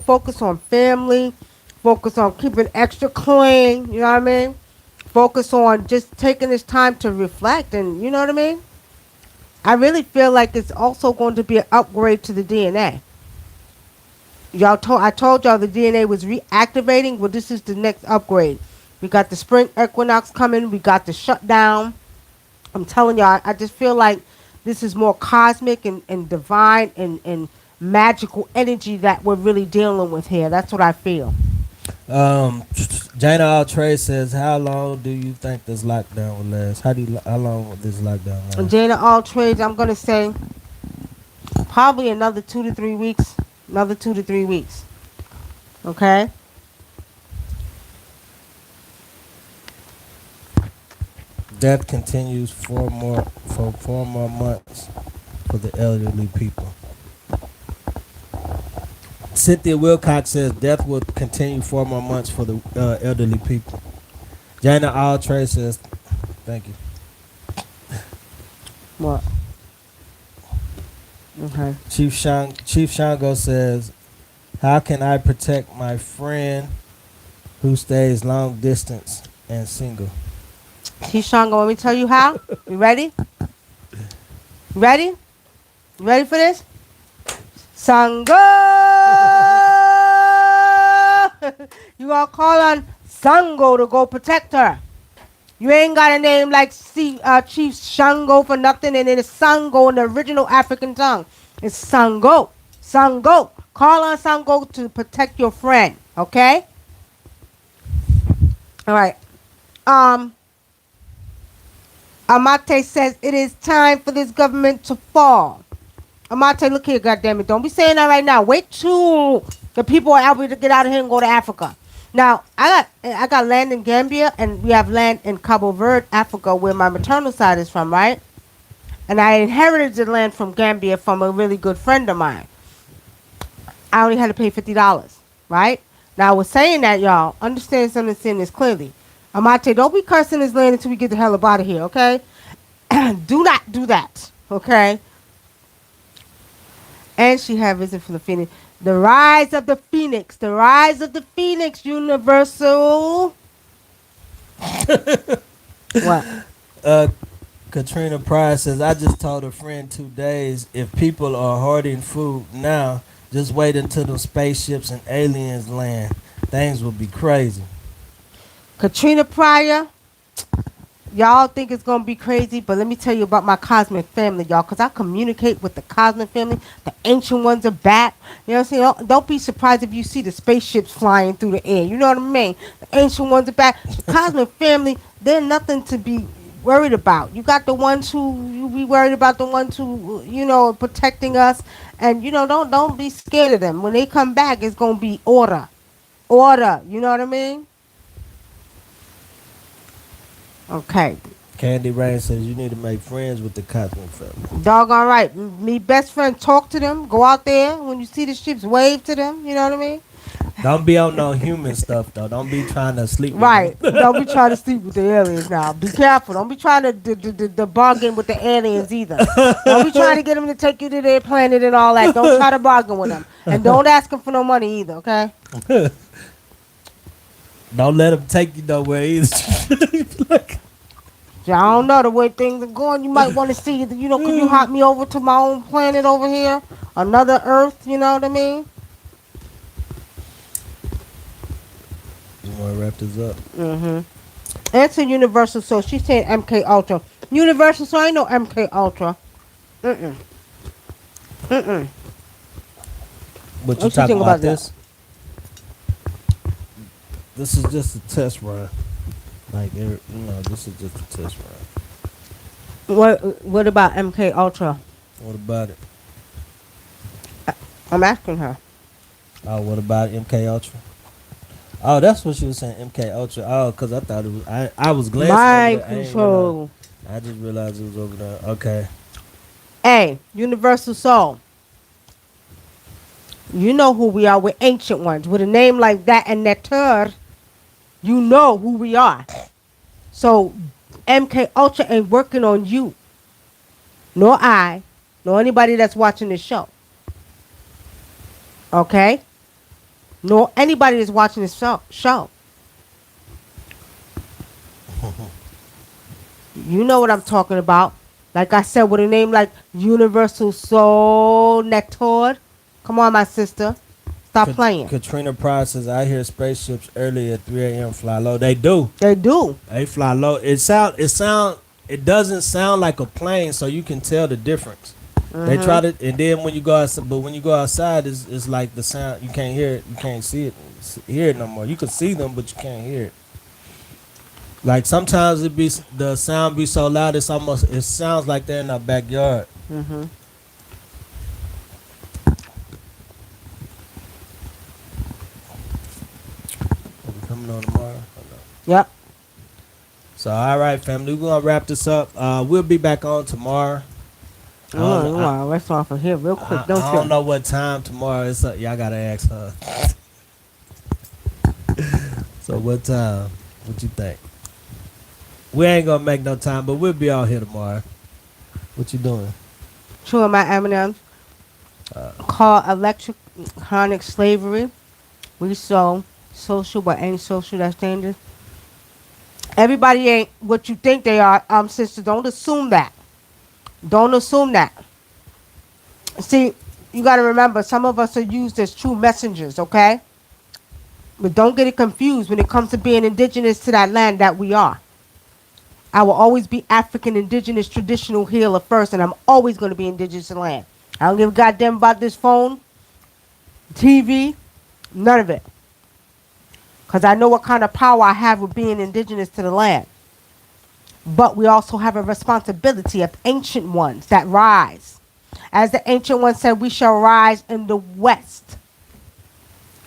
Speaker 1: focus on family, focus on keeping extra clean, you know what I mean? Focus on just taking this time to reflect, and you know what I mean? I really feel like it's also going to be an upgrade to the DNA. I told y'all the DNA was reactivating. Well, this is the next upgrade. We got the spring equinox coming. We got the shutdown. I'm telling y'all, I just feel like this is more cosmic and divine and magical energy that we're really dealing with here. That's what I feel.
Speaker 2: Jana Altrey says, "How long do you think this lockdown will last? How long will this lockdown last?"
Speaker 1: Jana All Trades, I'm going to say probably another 2 to 3 weeks. Another 2 to 3 weeks. Okay?
Speaker 2: Death continues for 4 more months for the elderly people. Cynthia Wilcox says death will continue 4 more months for the elderly people. Jana Altrey says, "Thank you."
Speaker 1: What? Okay.
Speaker 2: Chief Shango says, "How can I protect my friend who stays long distance and single?"
Speaker 1: T-Shango, let me tell you how. You ready? You ready? You ready for this? Sango! You gonna call on Sango to go protect her. You ain't got a name like Chief Shango for nothing, and it is Sango in the original African tongue. It's Sango. Sango. Call on Sango to protect your friend, okay? All right. Amate says it is time for this government to fall. Amate, look here, goddammit. Don't be saying that right now. Wait till the people are able to get out of here and go to Africa. Now, I got land in Gambia, and we have land in Cabo Verde, Africa, where my maternal side is from, right? And I inherited the land from Gambia from a really good friend of mine. I only had to pay $50, right? Now, I was saying that, y'all. Understand this clearly. Amate, don't be cursing this land until we get the hell up out of here, okay? Do not do that, okay? And she had risen from the phoenix. The rise of the phoenix. The rise of the phoenix, Universal. What?
Speaker 2: Katrina Pryor says, "I just told a friend 2 days, if people are hoarding food now, just wait until the spaceships and aliens land. Things will be crazy."
Speaker 1: Katrina Pryor. Y'all think it's going to be crazy, but let me tell you about my cosmic family, y'all, because I communicate with the cosmic family. The ancient ones are back. You know what I'm saying? Don't be surprised if you see the spaceships flying through the air. You know what I mean? The ancient ones are back. The cosmic family, they're nothing to be worried about. You got the ones who, you be worried about the ones who, protecting us. And, don't be scared of them. When they come back, it's going to be order. Order. You know what I mean? Okay.
Speaker 2: Candy Rain says, "You need to make friends with the cosmic family."
Speaker 1: Doggone right. Me best friend, talk to them. Go out there. When you see the ships, wave to them. You know what I mean?
Speaker 2: Don't be on no human stuff though. Don't be trying to sleep with
Speaker 1: Right.
Speaker 2: them.
Speaker 1: Don't be trying to sleep with the aliens now. Be careful. Don't be trying to bargain with the aliens either. Don't be trying to get them to take you to their planet and all that. Don't try to bargain with them. And don't ask them for no money either, okay?
Speaker 2: Don't let them take you nowhere either.
Speaker 1: I don't know the way things are going. You might want to see, could you hop me over to my own planet over here? Another Earth, you know what I mean?
Speaker 2: You want to wrap this up?
Speaker 1: Mm-hmm. Answer Universal Soul. She's saying MK Ultra. Universal Soul, I know MK Ultra. Mm-mm. Mm-mm.
Speaker 2: What you
Speaker 1: What you
Speaker 2: talking
Speaker 1: think
Speaker 2: about
Speaker 1: about
Speaker 2: this? This is just a test run. This is just a test run.
Speaker 1: What about MK Ultra?
Speaker 2: What about it?
Speaker 1: I'm asking her.
Speaker 2: Oh, what about MK Ultra? Oh, that's what she was saying, MK Ultra. Oh, because I thought it was. I was glancing
Speaker 1: Mind
Speaker 2: over there.
Speaker 1: control.
Speaker 2: I just realized it was over there. Okay.
Speaker 1: Hey, Universal Soul. You know who we are. We're ancient ones. With a name like that and that turd, you know who we are. So, MK Ultra ain't working on you. Nor I. Nor anybody that's watching this show. Okay? Nor anybody that's watching this show. You know what I'm talking about. Like I said, with a name like Universal Soul Nectar. Come on, my sister. Stop playing.
Speaker 2: Katrina Pryor says, "I hear spaceships early at 3 a.m. fly low." They do.
Speaker 1: They do.
Speaker 2: They fly low. It doesn't sound like a plane, so you can tell the difference. They try to, and then when you go outside, but when you go outside, it's like the sound you can't hear it, you can't see it, hear it no more. You can see them, but you can't hear it. Like sometimes the sound be so loud, it sounds like they're in our backyard.
Speaker 1: Mm-hmm.
Speaker 2: Are we coming on tomorrow? Or no?
Speaker 1: Yep.
Speaker 2: So all right, family, we're gonna wrap this up. We'll be back on tomorrow.
Speaker 1: Let's off of here real quick.
Speaker 2: I
Speaker 1: Don't
Speaker 2: don't
Speaker 1: you?
Speaker 2: know what time tomorrow is. Y'all gotta ask her. So what time? What you think? We ain't gonna make no time, but we'll be out here tomorrow. What you doing?
Speaker 1: Chewing my M&M's. Called electronic slavery. We so social but ain't social. That's dangerous. Everybody ain't what you think they are. Sister, don't assume that. Don't assume that. See, you got to remember, some of us are used as true messengers, okay? But don't get it confused when it comes to being indigenous to that land that we are. I will always be African, indigenous, traditional healer first, and I'm always going to be indigenous to the land. I don't give a goddamn about this phone, TV, none of it. Because I know what kind of power I have with being indigenous to the land. But we also have a responsibility of ancient ones that rise. As the ancient one said, we shall rise in the west.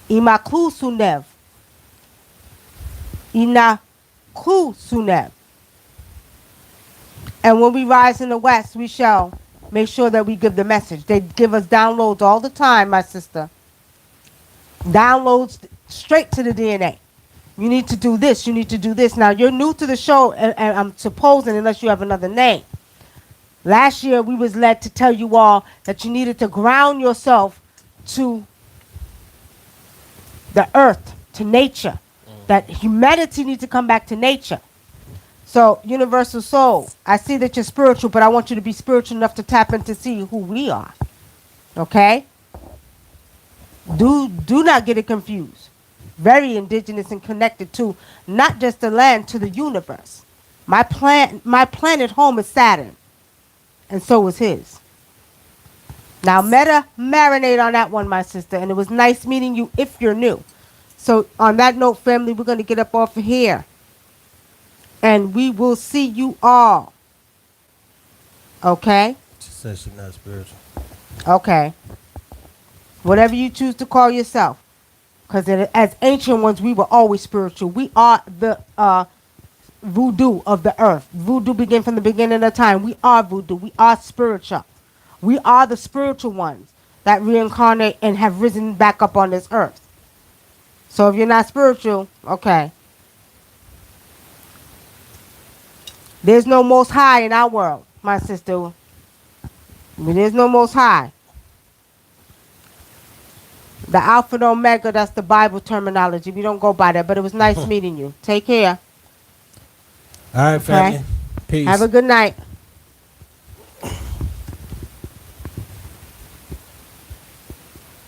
Speaker 1: Imaklu sunev. Inaku sunev. And when we rise in the west, we shall make sure that we give the message. They give us downloads all the time, my sister. Downloads straight to the DNA. You need to do this. You need to do this. Now, you're new to the show, and I'm supposing, unless you have another name. Last year, we was led to tell you all that you needed to ground yourself to the earth, to nature. That humanity needs to come back to nature. So, universal soul, I see that you're spiritual, but I want you to be spiritual enough to tap in to see who we are. Okay? Do not get it confused. Very indigenous and connected to not just the land, to the universe. My planet home is Saturn, and so is his. Now, marinate on that one, my sister, and it was nice meeting you if you're new. So, on that note, family, we're going to get up off of here, and we will see you all. Okay?
Speaker 2: She said she's not spiritual.
Speaker 1: Okay. Whatever you choose to call yourself. Because as ancient ones, we were always spiritual. We are the voodoo of the earth. Voodoo began from the beginning of time. We are voodoo. We are spiritual. We are the spiritual ones that reincarnate and have risen back up on this earth. So if you're not spiritual, okay. There's no most high in our world, my sister. There's no most high. The Alpha and Omega, that's the Bible terminology. We don't go by that, but it was nice meeting you. Take care.
Speaker 2: All right, family. Peace.
Speaker 1: Have a good night.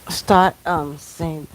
Speaker 1: Start saying